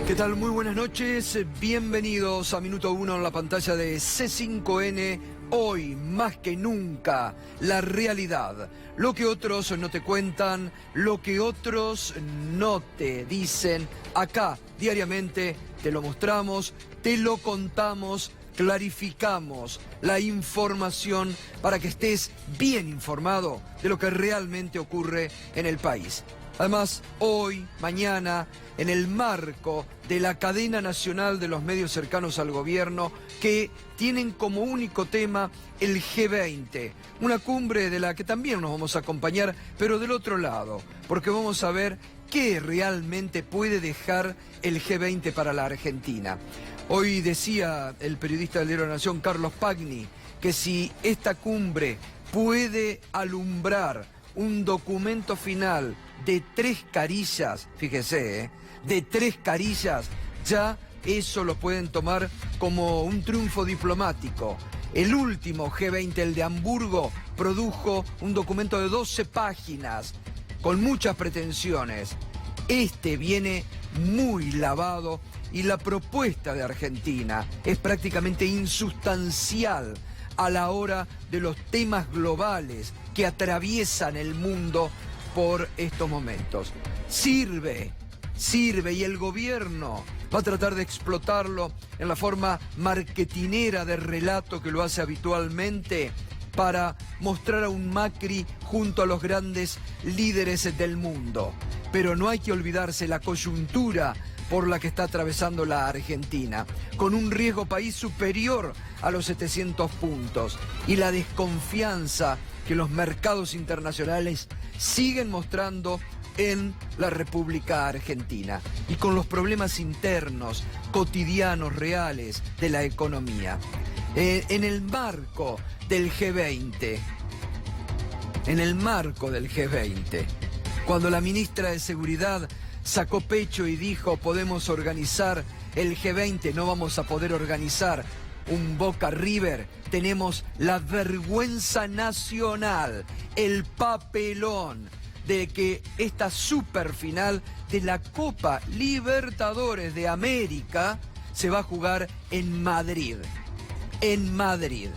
¿Qué tal? Muy buenas noches, bienvenidos a Minuto 1 en la pantalla de C5N. Hoy, más que nunca, la realidad. Lo que otros no te cuentan, lo que otros no te dicen. Acá, diariamente, te lo mostramos, te lo contamos, clarificamos la información para que estés bien informado de lo que realmente ocurre en el país. Además, hoy, mañana, en el marco de la cadena nacional de los medios cercanos al gobierno, que tienen como único tema el G20, una cumbre de la que también nos vamos a acompañar, pero del otro lado, porque vamos a ver qué realmente puede dejar el G20 para la Argentina. Hoy decía el periodista del Diario de la Nación, Carlos Pagni, que si esta cumbre puede alumbrar un documento final de 3 carillas, fíjese, de 3 carillas, ya eso lo pueden tomar como un triunfo diplomático. El último G20, el de Hamburgo, produjo un documento de 12 páginas, con muchas pretensiones. Este viene muy lavado y la propuesta de Argentina es prácticamente insustancial a la hora de los temas globales que atraviesan el mundo por estos momentos. Sirve y el gobierno va a tratar de explotarlo en la forma marketinera de relato que lo hace habitualmente para mostrar a un Macri junto a los grandes líderes del mundo. Pero no hay que olvidarse la coyuntura por la que está atravesando la Argentina, con un riesgo país superior a los 700 puntos y la desconfianza que los mercados internacionales siguen mostrando en la República Argentina y con los problemas internos, cotidianos, reales de la economía. En el marco del G20, cuando la ministra de Seguridad sacó pecho y dijo podemos organizar el G20, no vamos a poder organizar un Boca River, tenemos la vergüenza nacional, el papelón de que esta superfinal de la Copa Libertadores de América se va a jugar en Madrid. En Madrid.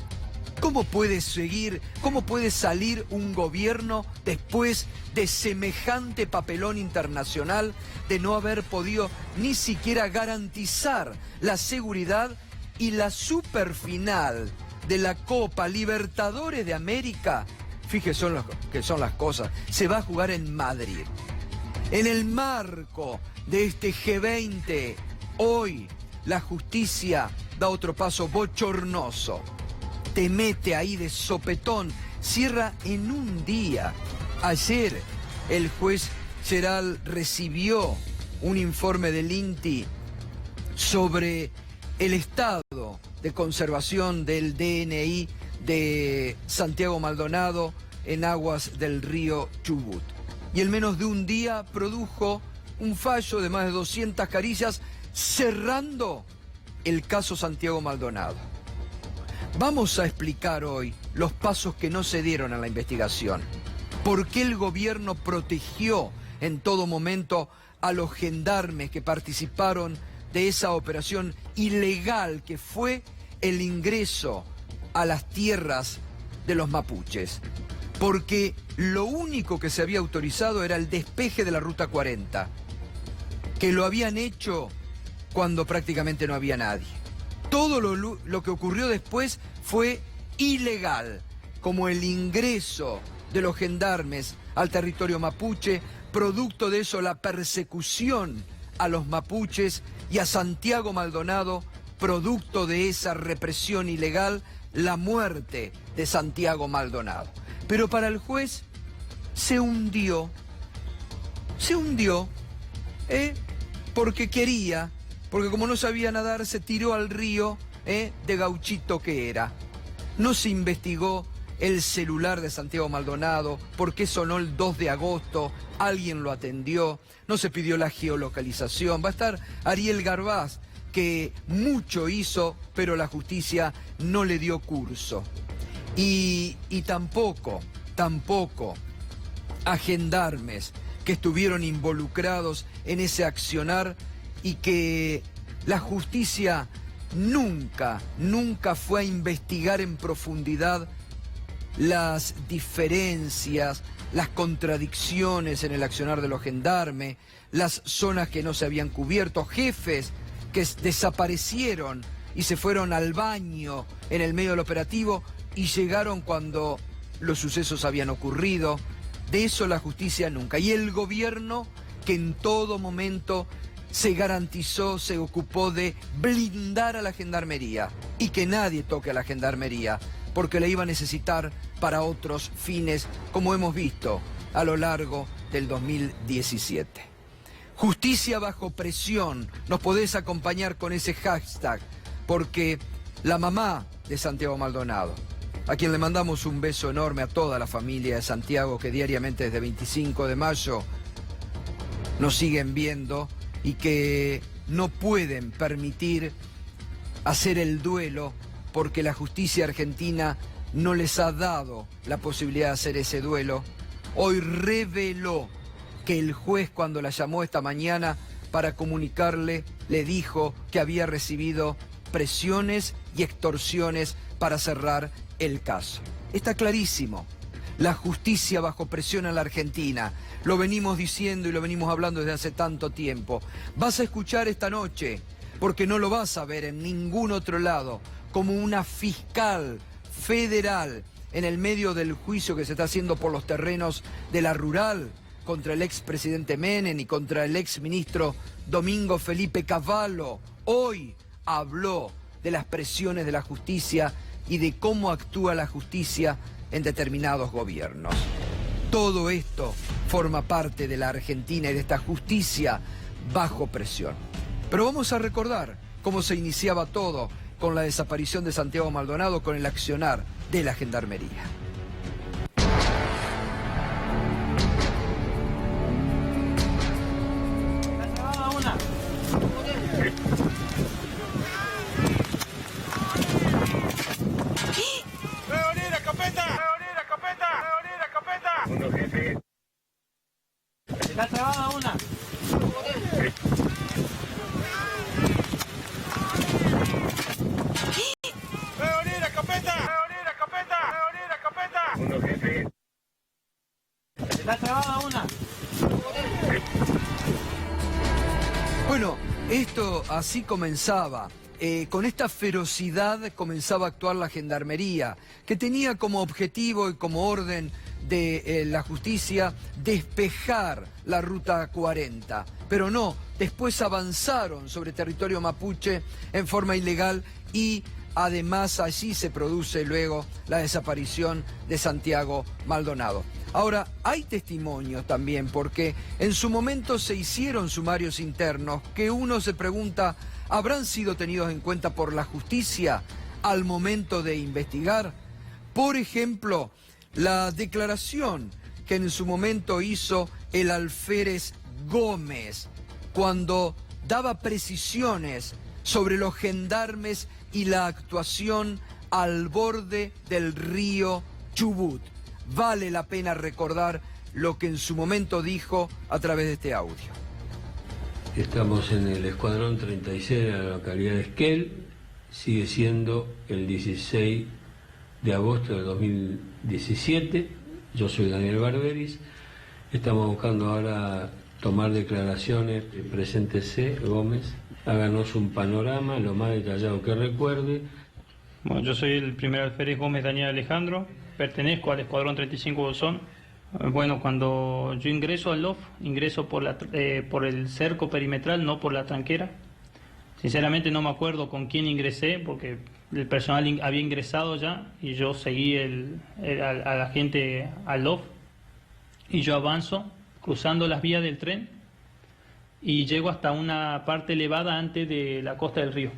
¿Cómo puede salir un gobierno después de semejante papelón internacional, de no haber podido ni siquiera garantizar la seguridad y la superfinal de la Copa Libertadores de América? Fíjese que son las cosas, se va a jugar en Madrid. En el marco de este G20, hoy la justicia da otro paso bochornoso. Te mete ahí de sopetón, cierra en un día. Ayer el juez Geral recibió un informe del INTI sobre el estado de conservación del DNI de Santiago Maldonado en aguas del río Chubut. Y en menos de un día produjo un fallo de más de 200 carillas cerrando el caso Santiago Maldonado. Vamos a explicar hoy los pasos que no se dieron en la investigación. ¿Por qué el gobierno protegió en todo momento a los gendarmes que participaron de esa operación ilegal que fue el ingreso a las tierras de los mapuches? Porque lo único que se había autorizado era el despeje de la Ruta 40, que lo habían hecho cuando prácticamente no había nadie. Todo lo que ocurrió después fue ilegal, como el ingreso de los gendarmes al territorio mapuche, producto de eso la persecución a los mapuches, y a Santiago Maldonado, producto de esa represión ilegal, la muerte de Santiago Maldonado. Pero para el juez se hundió, porque como no sabía nadar, se tiró al río de gauchito que era. No se investigó el celular de Santiago Maldonado, por qué sonó el 2 de agosto, alguien lo atendió, no se pidió la geolocalización. Va a estar Ariel Garbaz, que mucho hizo, pero la justicia no le dio curso. Y tampoco a gendarmes que estuvieron involucrados en ese accionar y que la justicia nunca fue a investigar en profundidad las diferencias, las contradicciones en el accionar de los gendarmes, las zonas que no se habían cubierto, jefes que desaparecieron y se fueron al baño en el medio del operativo y llegaron cuando los sucesos habían ocurrido. De eso la justicia nunca. Y el gobierno, que en todo momento se garantizó, se ocupó de blindar a la gendarmería y que nadie toque a la gendarmería, porque la iba a necesitar para otros fines, como hemos visto a lo largo del 2017. Justicia bajo presión, nos podés acompañar con ese hashtag, porque la mamá de Santiago Maldonado, a quien le mandamos un beso enorme a toda la familia de Santiago, que diariamente desde 25 de mayo nos siguen viendo y que no pueden permitir hacer el duelo porque la justicia argentina no les ha dado la posibilidad de hacer ese duelo. Hoy reveló que el juez, cuando la llamó esta mañana para comunicarle, le dijo que había recibido presiones y extorsiones para cerrar el caso. Está clarísimo. La justicia bajo presión a la Argentina. Lo venimos diciendo y lo venimos hablando desde hace tanto tiempo. Vas a escuchar esta noche, porque no lo vas a ver en ningún otro lado, como una fiscal federal en el medio del juicio que se está haciendo por los terrenos de la rural contra el expresidente Menem y contra el exministro Domingo Felipe Cavallo. Hoy habló de las presiones de la justicia y de cómo actúa la justicia en determinados gobiernos. Todo esto forma parte de la Argentina y de esta justicia bajo presión. Pero vamos a recordar cómo se iniciaba todo con la desaparición de Santiago Maldonado, con el accionar de la Gendarmería. Está trabada una. Está trabada una. Bueno, esto así comenzaba. Con esta ferocidad comenzaba a actuar la Gendarmería, que tenía como objetivo y como orden de la justicia despejar la Ruta 40. Pero no, después avanzaron sobre territorio mapuche en forma ilegal y además allí se produce luego la desaparición de Santiago Maldonado. Ahora, hay testimonios también, porque en su momento se hicieron sumarios internos que uno se pregunta, ¿habrán sido tenidos en cuenta por la justicia al momento de investigar? Por ejemplo, la declaración que en su momento hizo el alférez Gómez cuando daba precisiones sobre los gendarmes y la actuación al borde del río Chubut. Vale la pena recordar lo que en su momento dijo a través de este audio. Estamos en el escuadrón 36 de la localidad de Esquel, sigue siendo el 16 de agosto de 2017, yo soy Daniel Barberis, estamos buscando ahora tomar declaraciones, preséntese Gómez, háganos un panorama lo más detallado que recuerde. Bueno, yo soy el primer alférez Gómez Daniel Alejandro, pertenezco al escuadrón 35 Bolsón. Bueno, cuando yo ingreso al LOF, ingreso por el cerco perimetral, no por la tranquera. Sinceramente no me acuerdo con quién ingresé, porque el personal había ingresado ya y yo seguí a la gente al LOF. Y yo avanzo, cruzando las vías del tren, y llego hasta una parte elevada antes de la costa del río.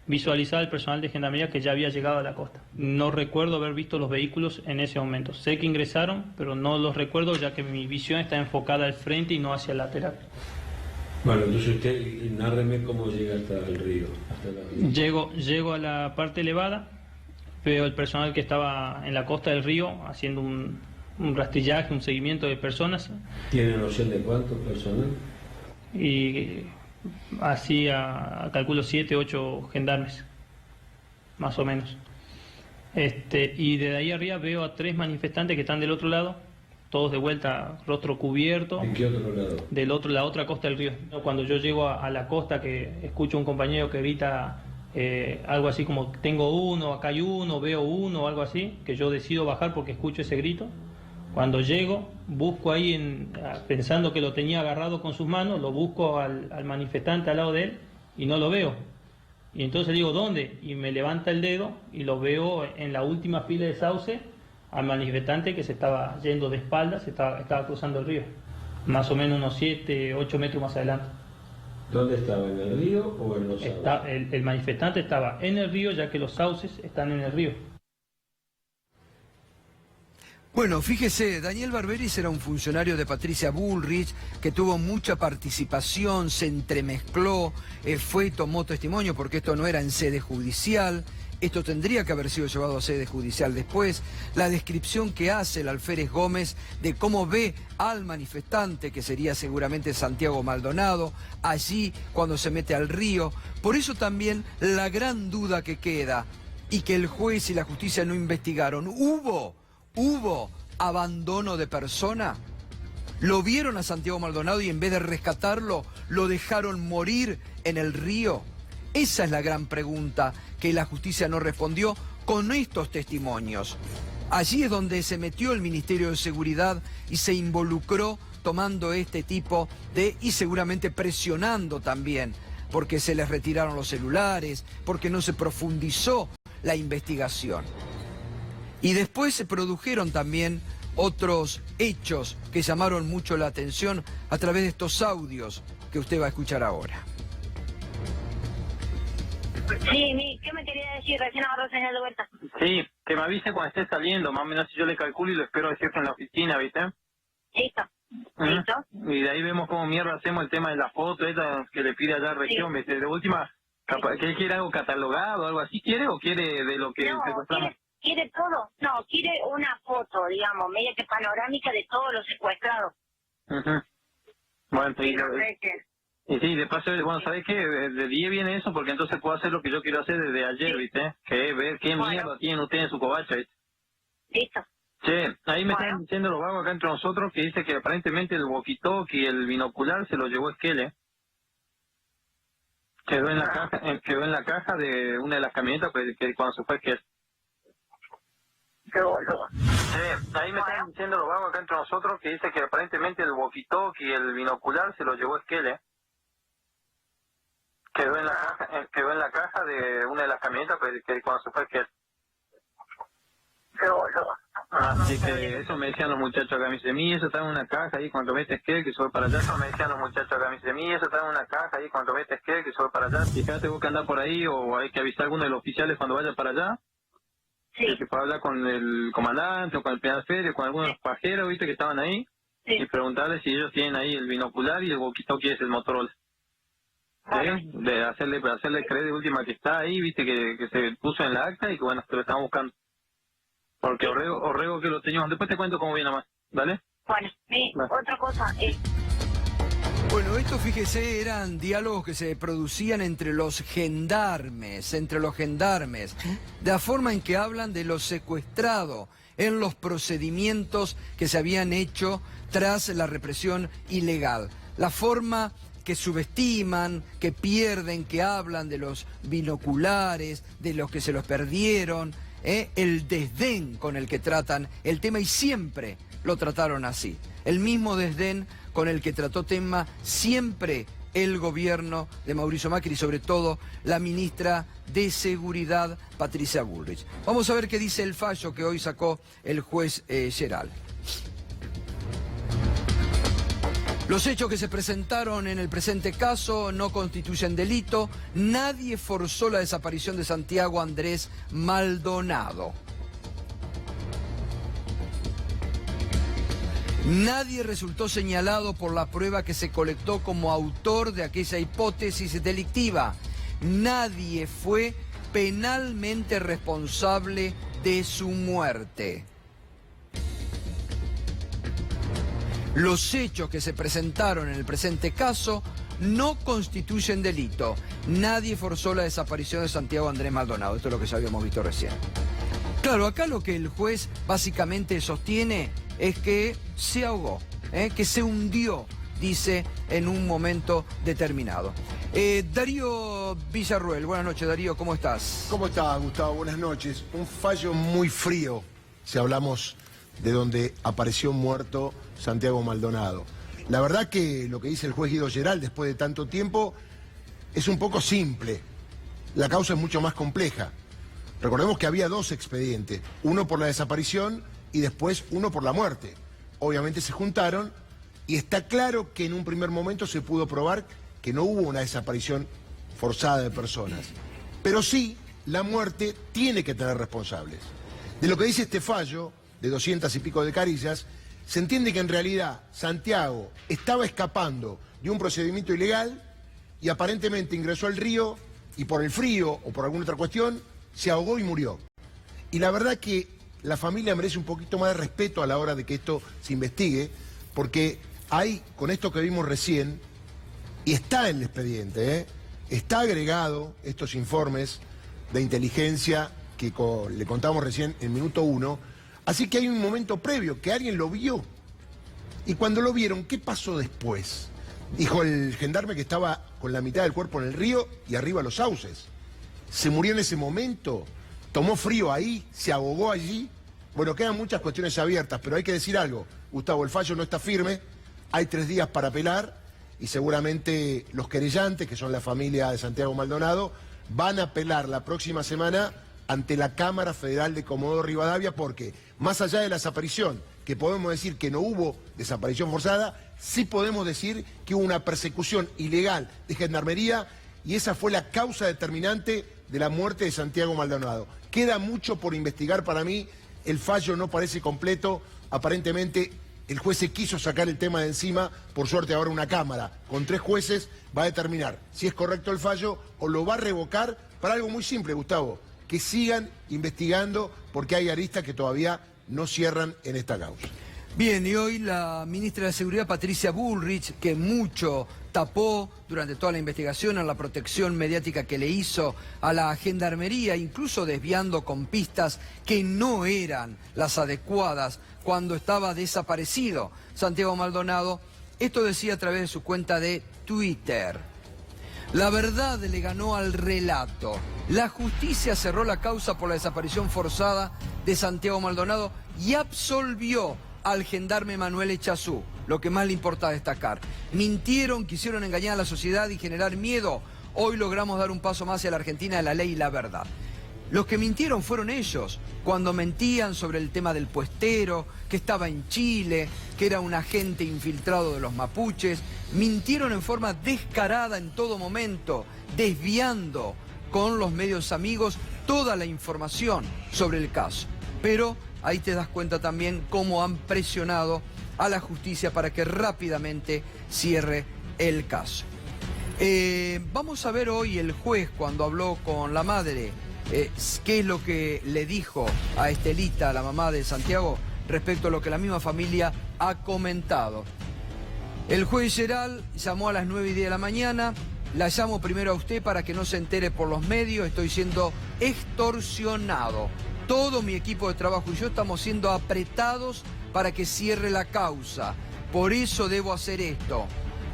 Visualizaba el personal de gendarmería que ya había llegado a la costa. No recuerdo haber visto los vehículos en ese momento. Sé que ingresaron, pero no los recuerdo ya que mi visión está enfocada al frente y no hacia el lateral. Bueno, entonces usted nárreme cómo llega hasta el río. Llego a la parte elevada, veo el personal que estaba en la costa del río haciendo un rastrillaje, un seguimiento de personas. ¿Tiene noción de cuánto personal? Y así calculo 7, 8 gendarmes, más o menos. Y de ahí arriba veo a 3 manifestantes que están del otro lado, todos de vuelta, rostro cubierto. ¿En qué otro lado? La otra costa del río. Cuando yo llego a la costa, que escucho a un compañero que grita algo así como tengo uno, acá hay uno, veo uno, o algo así, que yo decido bajar porque escucho ese grito. Cuando llego, busco ahí, pensando que lo tenía agarrado con sus manos, lo busco al manifestante al lado de él y no lo veo. Y entonces digo, ¿dónde? Y me levanta el dedo y lo veo en la última fila de sauce al manifestante que se estaba yendo de espaldas, estaba cruzando el río, más o menos unos 7, 8 metros más adelante. ¿Dónde estaba? ¿En el río o en los sauces? El manifestante estaba en el río, ya que los sauces están en el río. Bueno, fíjese, Daniel Barberis era un funcionario de Patricia Bullrich que tuvo mucha participación, se entremezcló, fue y tomó testimonio porque esto no era en sede judicial, esto tendría que haber sido llevado a sede judicial después. La descripción que hace el alférez Gómez de cómo ve al manifestante, que sería seguramente Santiago Maldonado, allí cuando se mete al río. Por eso también la gran duda que queda y que el juez y la justicia no investigaron, ¿Hubo abandono de persona? ¿Lo vieron a Santiago Maldonado y en vez de rescatarlo, lo dejaron morir en el río? Esa es la gran pregunta que la justicia no respondió con estos testimonios. Allí es donde se metió el Ministerio de Seguridad y se involucró tomando este tipo y seguramente presionando también, porque se les retiraron los celulares, porque no se profundizó la investigación. Y después se produjeron también otros hechos que llamaron mucho la atención a través de estos audios que usted va a escuchar ahora. Sí, ¿qué me quería decir? Recién agarró señal de vuelta. Sí, que me avise cuando esté saliendo, más o menos si yo le calculo y lo espero decirte en la oficina, ¿viste? Listo. Listo. Y de ahí vemos cómo mierda hacemos el tema de la foto, esa que le pide allá a región, ¿viste? De última, capaz, ¿que quiere algo catalogado, algo así quiere o quiere de lo que secuestramos? Quiere todo, no, quiere una foto, digamos, media que panorámica de todos los secuestrados. Bueno, Sí, y sí, de paso, bueno, ¿sabes qué? De 10 viene eso, porque entonces puedo hacer lo que yo quiero hacer desde ayer, ¿viste? Que es ver qué mierda tienen ustedes en su covacha, ¿viste? Listo. Che, ahí me están diciendo los vagos acá entre nosotros que dice que aparentemente el walkie-talkie y el binocular se lo llevó Esquele. Quedó en la caja de una de las camionetas que cuando se fue Esquele. Qué boludo. Sí, ahí me están diciendo los vagos acá entre nosotros que dice que aparentemente el walkie-talkie y el binocular se lo llevó Esquele. Quedó en la caja de una de las camionetas que cuando se fue Esquele. Qué boludo. Así que eso me decían los muchachos acá, me dicen, eso está en una caja ahí cuando metes Esquele que sube para allá. Eso me decían los muchachos acá, me dicen, eso está en una caja ahí cuando metes Esquele que sube para allá. Fíjate vos que andás por ahí o hay que avisar a alguno de los oficiales cuando vaya para allá. Sí. Que pueda hablar con el comandante o con el penal ferio, con algunos pajeros, viste, que estaban ahí, y preguntarles si ellos tienen ahí el binocular y el walkie-talkie es el Motorola. ¿Sí? De hacerle creer de última que está ahí, viste, que se puso en la acta y que bueno, que lo estaban buscando. Porque Orrego que lo teníamos. Después te cuento cómo viene más, ¿dale? Bueno, otra cosa, Bueno, esto, fíjese, eran diálogos que se producían entre los gendarmes, de la forma en que hablan de lo secuestrado, en los procedimientos que se habían hecho tras la represión ilegal, la forma que subestiman, que pierden, que hablan de los binoculares, de los que se los perdieron, el desdén con el que tratan el tema, y siempre lo trataron así, el mismo desdén con el que trató tema siempre el gobierno de Mauricio Macri y sobre todo la ministra de Seguridad, Patricia Bullrich. Vamos a ver qué dice el fallo que hoy sacó el juez Geral. Los hechos que se presentaron en el presente caso no constituyen delito. Nadie forzó la desaparición de Santiago Andrés Maldonado. Nadie resultó señalado por la prueba que se colectó como autor de aquella hipótesis delictiva. Nadie fue penalmente responsable de su muerte. Los hechos que se presentaron en el presente caso no constituyen delito. Nadie forzó la desaparición de Santiago Andrés Maldonado. Esto es lo que ya habíamos visto recién. Claro, acá lo que el juez básicamente sostiene es que se ahogó, que se hundió, dice, en un momento determinado. Darío Villarruel, buenas noches, Darío, ¿cómo estás? ¿Cómo estás, Gustavo? Buenas noches. Un fallo muy frío, si hablamos de donde apareció muerto Santiago Maldonado. La verdad que lo que dice el juez Guido Geral después de tanto tiempo es un poco simple. La causa es mucho más compleja. Recordemos que había dos expedientes, uno por la desaparición y después uno por la muerte. Obviamente se juntaron y está claro que en un primer momento se pudo probar que no hubo una desaparición forzada de personas. Pero sí, la muerte tiene que tener responsables. De lo que dice este fallo, de 200 y pico de carillas, se entiende que en realidad Santiago estaba escapando de un procedimiento ilegal y aparentemente ingresó al río y por el frío o por alguna otra cuestión se ahogó y murió. Y la verdad que la familia merece un poquito más de respeto a la hora de que esto se investigue, porque hay, con esto que vimos recién, y está en el expediente, está agregado estos informes de inteligencia que le contamos recién en minuto 1, así que hay un momento previo que alguien lo vio. Y cuando lo vieron, ¿qué pasó después? Dijo el gendarme que estaba con la mitad del cuerpo en el río y arriba los sauces. ¿Se murió en ese momento? ¿Tomó frío ahí? ¿Se ahogó allí? Bueno, quedan muchas cuestiones abiertas, pero hay que decir algo. Gustavo, el fallo no está firme, hay 3 días para apelar y seguramente los querellantes, que son la familia de Santiago Maldonado, van a apelar la próxima semana ante la Cámara Federal de Comodoro Rivadavia, porque más allá de la desaparición, que podemos decir que no hubo desaparición forzada, sí podemos decir que hubo una persecución ilegal de gendarmería y esa fue la causa determinante de la muerte de Santiago Maldonado. Queda mucho por investigar para mí, el fallo no parece completo, aparentemente el juez se quiso sacar el tema de encima, por suerte ahora una Cámara con 3 jueces va a determinar si es correcto el fallo o lo va a revocar para algo muy simple, Gustavo, que sigan investigando porque hay aristas que todavía no cierran en esta causa. Bien, y hoy la ministra de Seguridad, Patricia Bullrich, que mucho tapó durante toda la investigación a la protección mediática que le hizo a la gendarmería, incluso desviando con pistas que no eran las adecuadas cuando estaba desaparecido Santiago Maldonado, esto decía a través de su cuenta de Twitter. La verdad le ganó al relato. La justicia cerró la causa por la desaparición forzada de Santiago Maldonado y absolvió al gendarme Manuel Echazú, lo que más le importa destacar. Mintieron, quisieron engañar a la sociedad y generar miedo. Hoy logramos dar un paso más hacia la Argentina de la ley y la verdad. Los que mintieron fueron ellos, cuando mentían sobre el tema del puestero, que estaba en Chile, que era un agente infiltrado de los mapuches. Mintieron en forma descarada en todo momento, desviando con los medios amigos toda la información sobre el caso. Pero ahí te das cuenta también cómo han presionado a la justicia para que rápidamente cierre el caso. Vamos a ver hoy el juez cuando habló con la madre, qué es lo que le dijo a Estelita, la mamá de Santiago, respecto a lo que la misma familia ha comentado. El juez Geral llamó a las 9:10 de la mañana. La llamo primero a usted para que no se entere por los medios. Estoy siendo extorsionado. Todo mi equipo de trabajo y yo estamos siendo apretados para que cierre la causa. Por eso debo hacer esto.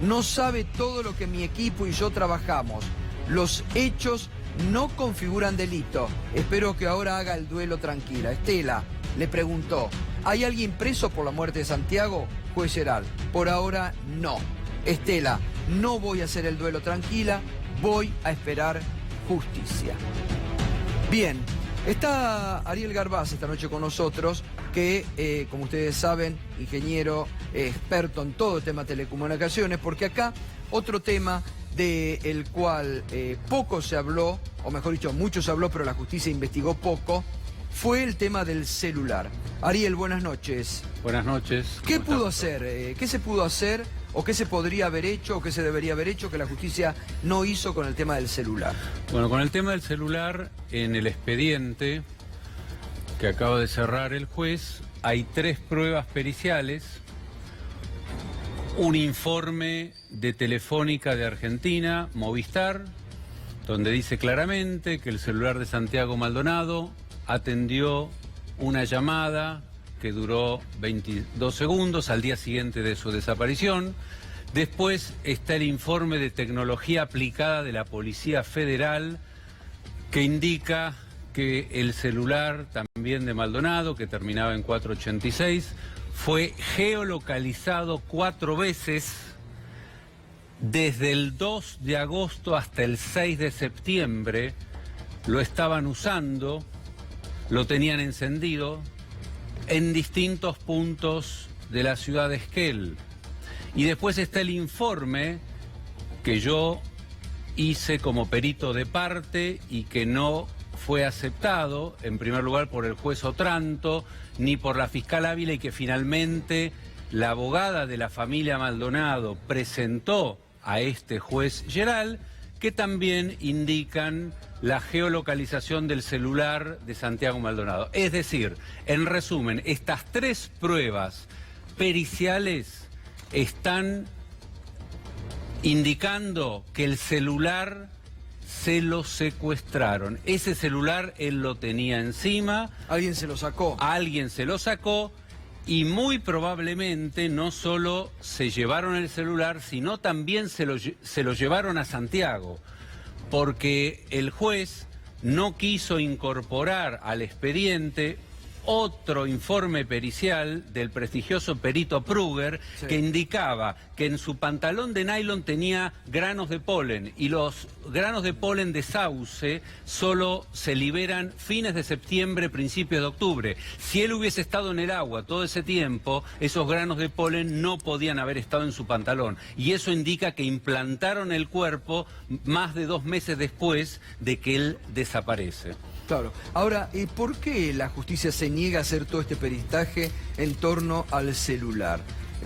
No sabe todo lo que mi equipo y yo trabajamos. Los hechos no configuran delito. Espero que ahora haga el duelo tranquila. Estela le preguntó, ¿hay alguien preso por la muerte de Santiago? Juez Geral, por ahora no. Estela, no voy a hacer el duelo tranquila, voy a esperar justicia. Bien, está Ariel Garbaz esta noche con nosotros, que como ustedes saben, ingeniero, experto en todo el tema de telecomunicaciones, porque acá otro tema del cual poco se habló, o mejor dicho, mucho se habló, pero la justicia investigó poco, fue el tema del celular. Ariel, buenas noches. Buenas noches. ¿Qué pudo hacer? ¿Qué se pudo hacer? ¿O qué se podría haber hecho? ¿O qué se debería haber hecho que la justicia no hizo con el tema del celular? Bueno, con el tema del celular, en el expediente que acaba de cerrar el juez, hay 3 pruebas periciales. un informe de Telefónica de Argentina, Movistar, donde dice claramente que el celular de Santiago Maldonado atendió una llamada que duró 22 segundos al día siguiente de su desaparición. Después está el informe de tecnología aplicada de la Policía Federal, que indica que el celular también de Maldonado, que terminaba en 486, fue geolocalizado 4 veces desde el 2 de agosto hasta el 6 de septiembre. Lo estaban usando, lo tenían encendido en distintos puntos de la ciudad de Esquel. Y después está el informe que yo hice como perito de parte y que no fue aceptado, en primer lugar por el juez Otranto, ni por la fiscal Ávila, y que finalmente la abogada de la familia Maldonado presentó a este juez Geral, que también indican la geolocalización del celular de Santiago Maldonado. Es decir, en resumen, estas 3 pruebas periciales están indicando que el celular se lo secuestraron. Ese celular él lo tenía encima. Alguien se lo sacó. Alguien se lo sacó y muy probablemente no solo se llevaron el celular, sino también se lo llevaron a Santiago, porque el juez no quiso incorporar al expediente otro informe pericial del prestigioso perito Pruger, sí, que indicaba que en su pantalón de nylon tenía granos de polen, y los granos de polen de sauce solo se liberan fines de septiembre, principios de octubre. Si él hubiese estado en el agua todo ese tiempo, esos granos de polen no podían haber estado en su pantalón, y eso indica que implantaron el cuerpo más de 2 meses después de que él desaparece. Claro. Ahora, ¿por qué la justicia se niega a hacer todo este peritaje en torno al celular?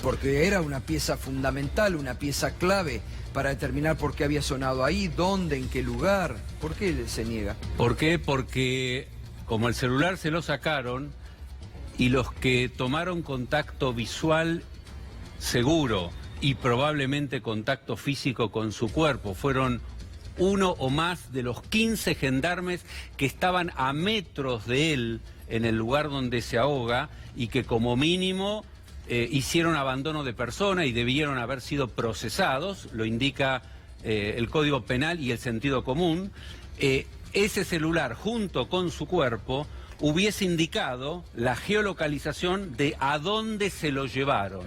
Porque era una pieza fundamental, una pieza clave para determinar por qué había sonado ahí, dónde, en qué lugar. ¿Por qué se niega? ¿Por qué? Porque como el celular se lo sacaron y los que tomaron contacto visual seguro y probablemente contacto físico con su cuerpo fueron uno o más de los 15 gendarmes que estaban a metros de él en el lugar donde se ahoga, y que como mínimo hicieron abandono de persona y debieron haber sido procesados, lo indica el Código Penal y el sentido común. Ese celular junto con su cuerpo hubiese indicado la geolocalización de a dónde se lo llevaron.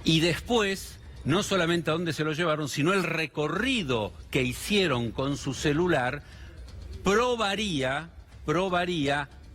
Y después, no solamente a dónde se lo llevaron, sino el recorrido que hicieron con su celular probaría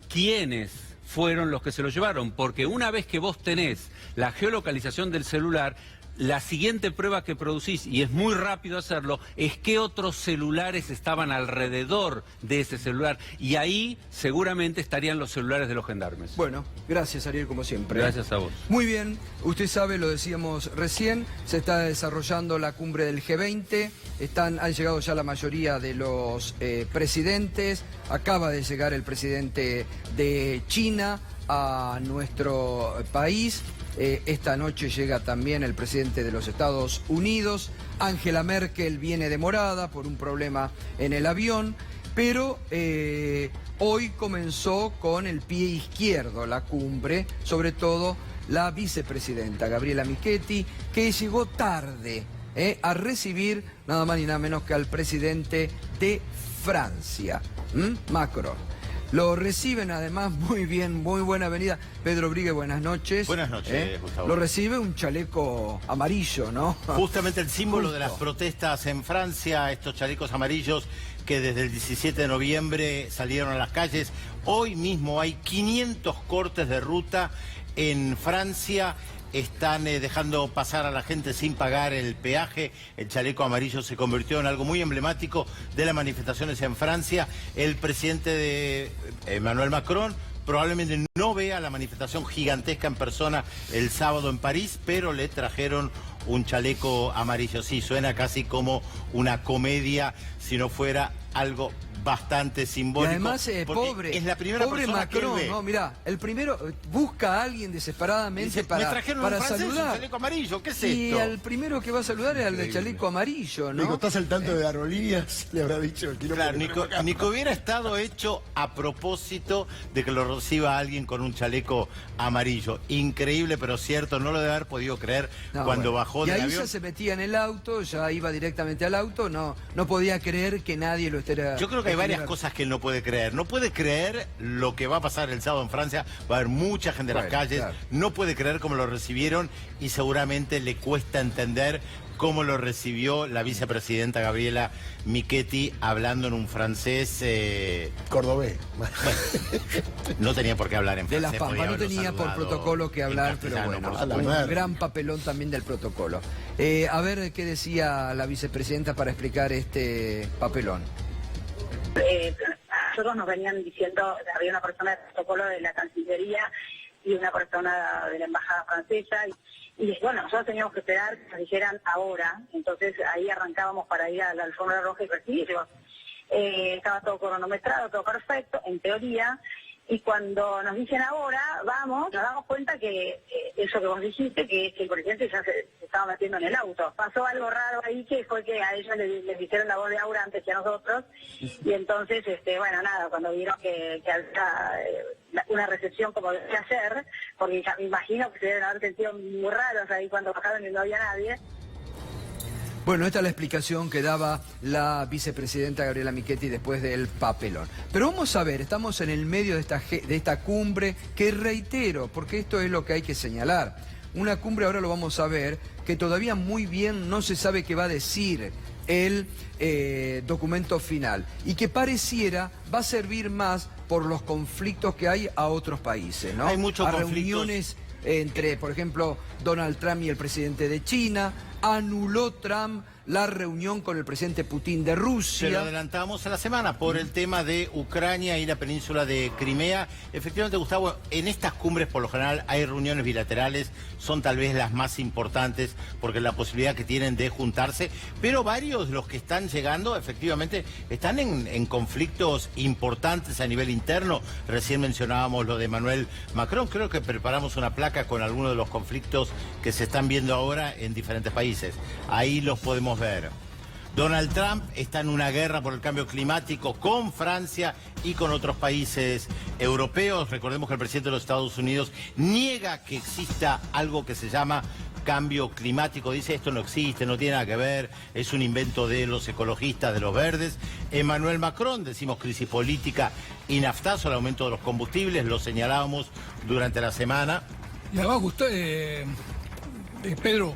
quiénes fueron los que se lo llevaron, porque una vez que vos tenés la geolocalización del celular, la siguiente prueba que producís, y es muy rápido hacerlo, es qué otros celulares estaban alrededor de ese celular, y ahí seguramente estarían los celulares de los gendarmes. Bueno, gracias Ariel, como siempre. Gracias a vos. Muy bien, usted sabe, lo decíamos recién, se está desarrollando la cumbre del G20, han llegado ya la mayoría de los presidentes, acaba de llegar el presidente de China a nuestro país. Esta noche llega también el presidente de los Estados Unidos. Angela Merkel viene demorada por un problema en el avión, pero hoy comenzó con el pie izquierdo la cumbre, sobre todo la vicepresidenta Gabriela Michetti, que llegó tarde a recibir nada más ni nada menos que al presidente de Francia, Macron. Lo reciben además muy bien, muy buena venida. Pedro Brigue, buenas noches. Buenas noches, Gustavo. Lo recibe un chaleco amarillo, ¿no? Justamente el símbolo de las protestas en Francia, estos chalecos amarillos que desde el 17 de noviembre salieron a las calles. Hoy mismo hay 500 cortes de ruta en Francia. Están dejando pasar a la gente sin pagar el peaje. El chaleco amarillo se convirtió en algo muy emblemático de las manifestaciones en Francia. El presidente de Emmanuel Macron probablemente no vea la manifestación gigantesca en persona el sábado en París, pero le trajeron un chaleco amarillo. Sí, suena casi como una comedia si no fuera algo bastante simbólico. Y además, pobre, es la primera pobre persona Macron, que él ve. no, mirá, el primero busca a alguien desesperadamente Dice, me trajeron para un francés, un saludar. chaleco amarillo, ¿qué es esto? Y al primero que va a saludar es al de chaleco amarillo, ¿no? Nico, ¿estás al tanto de aerolíneas? Le habrá dicho el quilombo. Claro, Nico hubiera estado hecho a propósito de que lo reciba alguien con un chaleco amarillo. Increíble, pero cierto, no lo debe haber podido creer No, cuando bueno. bajó y del ahí avión. ya se metía en el auto, ya iba directamente al auto, no podía creer que nadie lo estuviera... Yo creo que hay varias cosas que él no puede creer. No puede creer lo que va a pasar el sábado en Francia. Va a haber mucha gente en las Bueno, calles. claro. No puede creer cómo lo recibieron y seguramente le cuesta entender cómo lo recibió la vicepresidenta Gabriela Michetti hablando en un francés... Cordobés. No tenía por qué hablar en De francés. Las podía Pampas, no haberlo tenía por saludado protocolo que en hablar, pero castellano, bueno, por a la un madre. gran papelón también del protocolo. A ver qué decía la vicepresidenta para explicar este papelón. Nosotros nos venían diciendo, había una persona de protocolo de la Cancillería y una persona de la Embajada Francesa, y bueno, nosotros teníamos que esperar que nos dijeran ahora, entonces ahí arrancábamos para ir a la alfombra roja y recibirlos. Estaba todo cronometrado, todo perfecto, en teoría, y cuando nos dicen ahora, vamos, nos damos cuenta que eso que vos dijiste, que el presidente ya se estaba metiendo en el auto. Pasó algo raro ahí, que fue que a ellos les hicieron la voz de aura antes que a nosotros, y entonces, bueno, nada, cuando vieron que había una recepción como debe hacer, porque ya me imagino que se deben haber sentido muy raros ahí cuando bajaron y no había nadie. Bueno, esta es la explicación que daba la vicepresidenta Gabriela Michetti después del papelón. Pero vamos a ver, estamos en el medio de esta cumbre que reitero, porque esto es lo que hay que señalar. Una cumbre, ahora lo vamos a ver, que todavía muy bien no se sabe qué va a decir el documento final y que pareciera va a servir más por los conflictos que hay a otros países, ¿no? Hay muchos conflictos. Reuniones entre, por ejemplo, Donald Trump y el presidente de China. Anuló Trump la reunión con el presidente Putin de Se lo Rusia. adelantamos a la semana por el tema de Ucrania y la península de Crimea. Efectivamente, Gustavo, en estas cumbres por lo general hay reuniones bilaterales, son tal vez las más importantes porque la posibilidad que tienen de juntarse, pero varios de los que están llegando efectivamente están en conflictos importantes a nivel interno. Recién mencionábamos lo de Emmanuel Macron, creo que preparamos una placa con algunos de los conflictos que se están viendo ahora en diferentes países. Ahí los podemos ver. Donald Trump está en una guerra por el cambio climático con Francia y con otros países europeos. Recordemos que el presidente de los Estados Unidos niega que exista algo que se llama cambio climático. Dice esto no existe, no tiene nada que ver, es un invento de los ecologistas, de los verdes. Emmanuel Macron, decimos crisis política y naftazo, el aumento de los combustibles, lo señalábamos durante la semana. Y además, Pedro,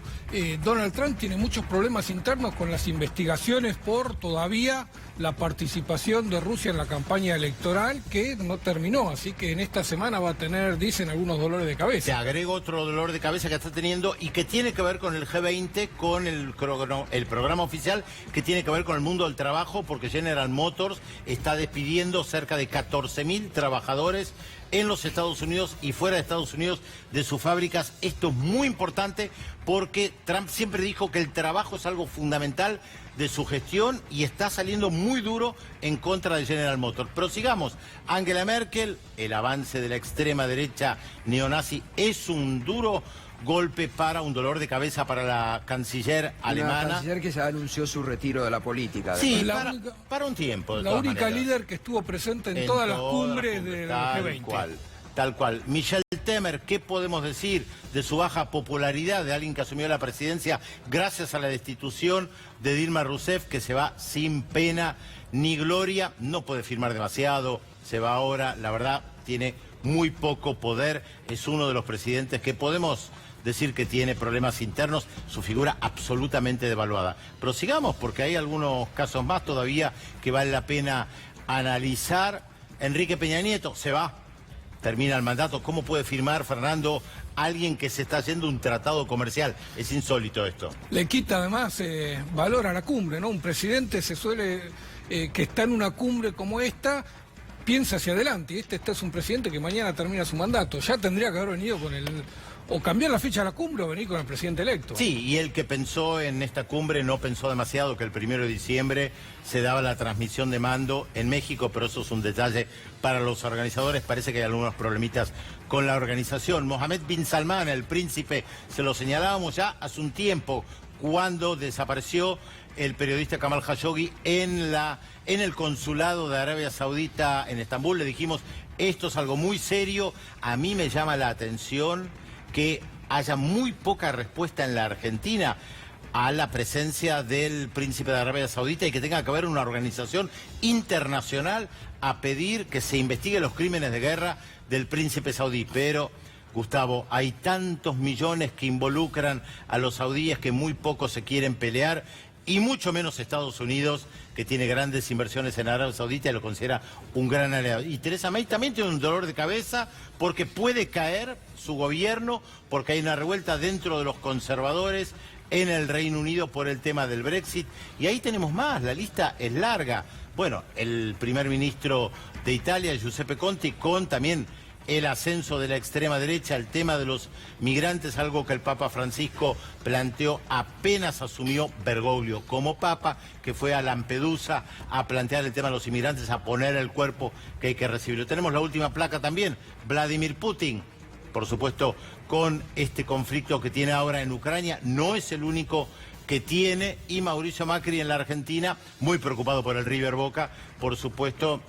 Donald Trump tiene muchos problemas internos con las investigaciones por todavía la participación de Rusia en la campaña electoral que no terminó, así que en esta semana va a tener, dicen, algunos dolores de Se cabeza. agrega otro dolor de cabeza que está teniendo y que tiene que ver con el G20, con el programa oficial que tiene que ver con el mundo del trabajo, porque General Motors está despidiendo cerca de 14.000 trabajadores en los Estados Unidos y fuera de Estados Unidos de sus fábricas. Esto es muy importante porque Trump siempre dijo que el trabajo es algo fundamental de su gestión y está saliendo muy duro en contra de General Motors. Pero sigamos, Angela Merkel, el avance de la extrema derecha neonazi es un duro golpe un dolor de cabeza para la canciller alemana. Una canciller que ya anunció su retiro de la política. Sí, La para un tiempo. De La todas única maneras. líder que estuvo presente en todas las cumbres del G20. Tal cual. Michel Temer, ¿qué podemos decir de su baja popularidad de alguien que asumió la presidencia gracias a la destitución de Dilma Rousseff, que se va sin pena ni gloria? No puede firmar demasiado, se va ahora, la verdad, tiene muy poco poder, es uno de los presidentes que podemos decir que tiene problemas internos, su figura absolutamente devaluada. Pero sigamos, porque hay algunos casos más todavía que vale la pena analizar. Enrique Peña Nieto se va, termina el mandato. ¿Cómo puede firmar, Fernando, alguien que se está haciendo un tratado comercial? Es insólito esto. Le quita además valor a la cumbre, ¿no? Un presidente se suele, que está en una cumbre como esta, piensa hacia adelante. Y este es un presidente que mañana termina su mandato. Ya tendría que haber venido o cambiar la fecha de la cumbre o venir con el presidente electo. Sí, y el que pensó en esta cumbre no pensó demasiado que el 1 de diciembre se daba la transmisión de mando en México, pero eso es un detalle para los organizadores. Parece que hay algunos problemitas con la organización. Mohammed bin Salman, el príncipe, se lo señalábamos ya hace un tiempo, cuando desapareció el periodista Kamal Khashoggi en el consulado de Arabia Saudita en Estambul. Le dijimos, esto es algo muy serio. A mí me llama la atención que haya muy poca respuesta en la Argentina a la presencia del príncipe de Arabia Saudita y que tenga que haber una organización internacional a pedir que se investigue los crímenes de guerra del príncipe saudí. Pero, Gustavo, hay tantos millones que involucran a los saudíes que muy pocos se quieren pelear, y mucho menos Estados Unidos, que tiene grandes inversiones en Arabia Saudita y lo considera un gran aliado. Y Theresa May también tiene un dolor de cabeza porque puede caer su gobierno, porque hay una revuelta dentro de los conservadores en el Reino Unido por el tema del Brexit. Y ahí tenemos más, la lista es larga. Bueno, el primer ministro de Italia, Giuseppe Conte, con también el ascenso de la extrema derecha, el tema de los migrantes, algo que el Papa Francisco planteó apenas asumió Bergoglio como Papa, que fue a Lampedusa a plantear el tema de los inmigrantes, a poner el cuerpo que hay que recibirlo. Tenemos la última placa también, Vladimir Putin, por supuesto, con este conflicto que tiene ahora en Ucrania, no es el único que tiene, y Mauricio Macri en la Argentina, muy preocupado por el River Boca, por supuesto.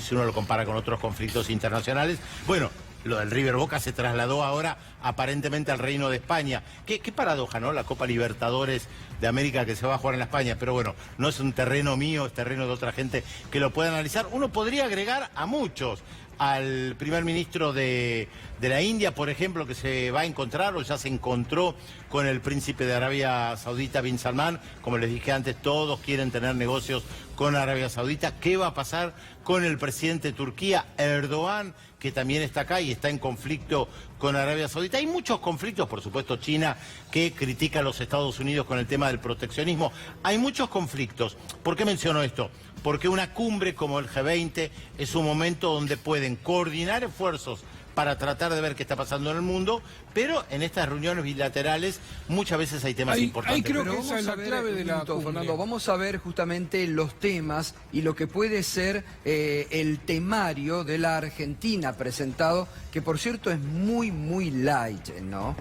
Si uno lo compara con otros conflictos internacionales. Bueno, lo del River Boca se trasladó ahora aparentemente al Reino de España. Qué paradoja, ¿no? La Copa Libertadores de América que se va a jugar en España. Pero bueno, no es un terreno mío, es terreno de otra gente que lo puede analizar. Uno podría agregar a muchos. Al primer ministro de la India, por ejemplo, que se va a encontrar o ya se encontró con el príncipe de Arabia Saudita, bin Salman. Como les dije antes, todos quieren tener negocios con Arabia Saudita. ¿Qué va a pasar con el presidente de Turquía, Erdogan, que también está acá y está en conflicto con Arabia Saudita? Hay muchos conflictos, por supuesto, China, que critica a los Estados Unidos con el tema del proteccionismo. Hay muchos conflictos. ¿Por qué menciono esto? Porque una cumbre como el G20 es un momento donde pueden coordinar esfuerzos para tratar de ver qué está pasando en el mundo, pero en estas reuniones bilaterales muchas veces hay temas importantes. Ahí creo que esa es la clave de la cumbre. Fernando, vamos a ver justamente los temas y lo que puede ser el temario de la Argentina presentado, que por cierto es muy, muy light, ¿no?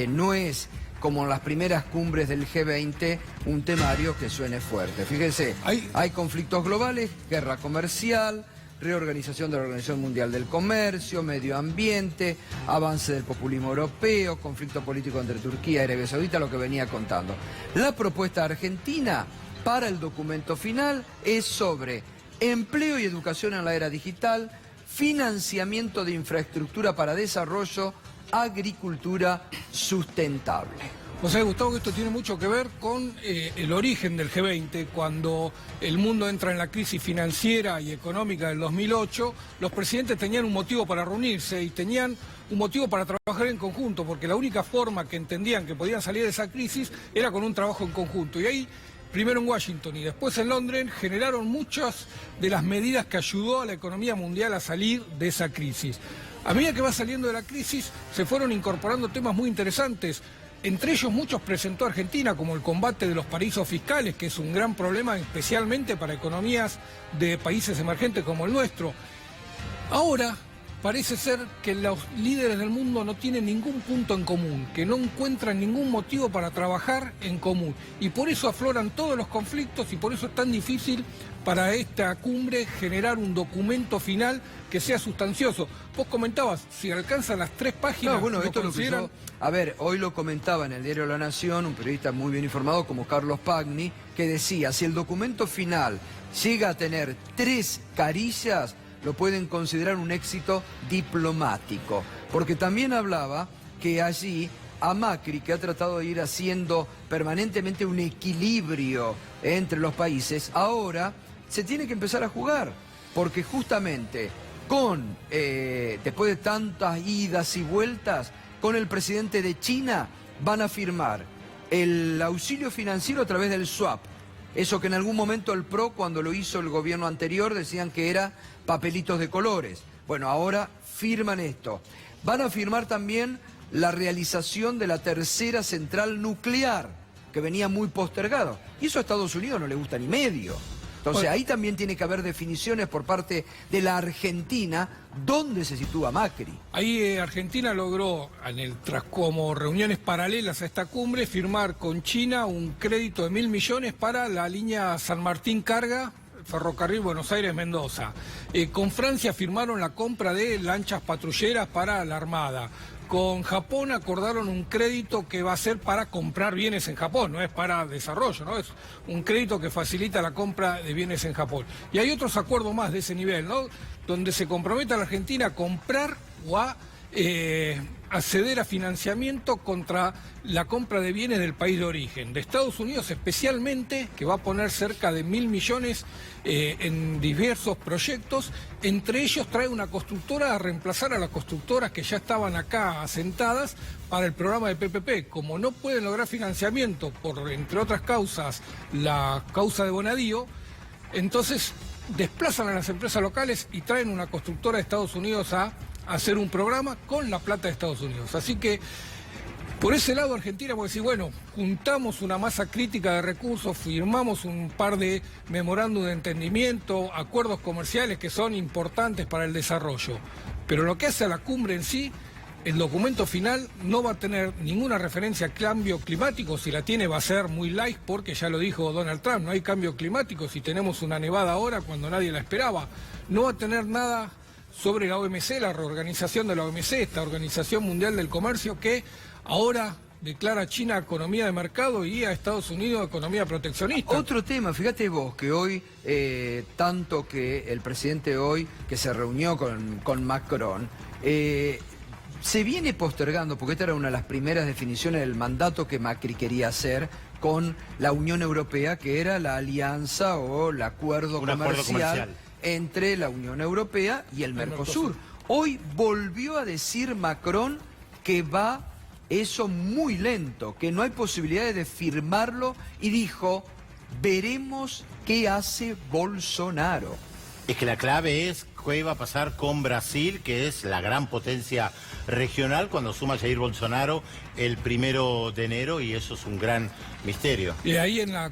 No es como en las primeras cumbres del G20, un temario que suene fuerte. Fíjese, hay conflictos globales, guerra comercial, reorganización de la Organización Mundial del Comercio, medio ambiente, avance del populismo europeo, conflicto político entre Turquía y Arabia Saudita, lo que venía contando. La propuesta argentina para el documento final es sobre empleo y educación en la era digital, financiamiento de infraestructura para desarrollo, agricultura sustentable. O sea, Gustavo, que esto tiene mucho que ver con el origen del G20. Cuando el mundo entra en la crisis financiera y económica del 2008, los presidentes tenían un motivo para reunirse y tenían un motivo para trabajar en conjunto, porque la única forma que entendían que podían salir de esa crisis era con un trabajo en conjunto. Y ahí, primero en Washington y después en Londres, generaron muchas de las medidas que ayudó a la economía mundial a salir de esa crisis. A medida que va saliendo de la crisis, se fueron incorporando temas muy interesantes. Entre ellos muchos presentó Argentina, como el combate de los paraísos fiscales, que es un gran problema especialmente para economías de países emergentes como el nuestro. Ahora parece ser que los líderes del mundo no tienen ningún punto en común, que no encuentran ningún motivo para trabajar en común. Y por eso afloran todos los conflictos y por eso es tan difícil para esta cumbre generar un documento final que sea sustancioso. Vos comentabas, si alcanzan las 3 páginas... No, bueno, esto consideran... A ver, hoy lo comentaba en el diario La Nación, un periodista muy bien informado como Carlos Pagni, que decía, si el documento final llega a tener 3 carillas, lo pueden considerar un éxito diplomático. Porque también hablaba que allí a Macri, que ha tratado de ir haciendo permanentemente un equilibrio entre los países, ahora se tiene que empezar a jugar, porque justamente después de tantas idas y vueltas, con el presidente de China van a firmar el auxilio financiero a través del swap. Eso que en algún momento el PRO, cuando lo hizo el gobierno anterior, decían que era papelitos de colores. Bueno, ahora firman esto. Van a firmar también la realización de la tercera central nuclear, que venía muy postergado. Y eso a Estados Unidos no le gusta ni medio. Entonces ahí también tiene que haber definiciones por parte de la Argentina, ¿dónde se sitúa Macri? Ahí Argentina logró, tras como reuniones paralelas a esta cumbre, firmar con China un crédito de 1.000 millones para la línea San Martín-Carga, Ferrocarril Buenos Aires-Mendoza. Con Francia firmaron la compra de lanchas patrulleras para la Armada. Con Japón acordaron un crédito que va a ser para comprar bienes en Japón, no es para desarrollo, ¿no? Es un crédito que facilita la compra de bienes en Japón. Y hay otros acuerdos más de ese nivel, ¿no? Donde se compromete a la Argentina a comprar o a acceder a financiamiento contra la compra de bienes del país de origen, de Estados Unidos especialmente, que va a poner cerca de 1.000 millones en diversos proyectos. Entre ellos trae una constructora a reemplazar a las constructoras que ya estaban acá asentadas para el programa de PPP. Como no pueden lograr financiamiento por, entre otras causas, la causa de Bonadío, entonces desplazan a las empresas locales y traen una constructora de Estados Unidos a hacer un programa con la plata de Estados Unidos. Así que por ese lado Argentina puede decir, bueno, juntamos una masa crítica de recursos, firmamos un par de memorándum de entendimiento, acuerdos comerciales que son importantes para el desarrollo. Pero lo que hace a la cumbre en sí, el documento final no va a tener ninguna referencia a cambio climático. Si la tiene va a ser muy light, porque ya lo dijo Donald Trump, no hay cambio climático si tenemos una nevada ahora cuando nadie la esperaba. No va a tener nada sobre la OMC, la reorganización de la OMC, esta Organización Mundial del Comercio, que ahora declara a China economía de mercado y a Estados Unidos economía proteccionista. Otro tema, fíjate vos, que hoy, tanto que el presidente hoy, que se reunió con Macron, se viene postergando, porque esta era una de las primeras definiciones del mandato que Macri quería hacer con la Unión Europea, que era la alianza o el acuerdo comercial entre la Unión Europea y el Mercosur. Hoy volvió a decir Macron que va eso muy lento, que no hay posibilidades de firmarlo, y dijo, veremos qué hace Bolsonaro. Es que la clave es qué va a pasar con Brasil, que es la gran potencia regional, cuando suma Jair Bolsonaro el 1 de enero, y eso es un gran misterio. Y ahí en la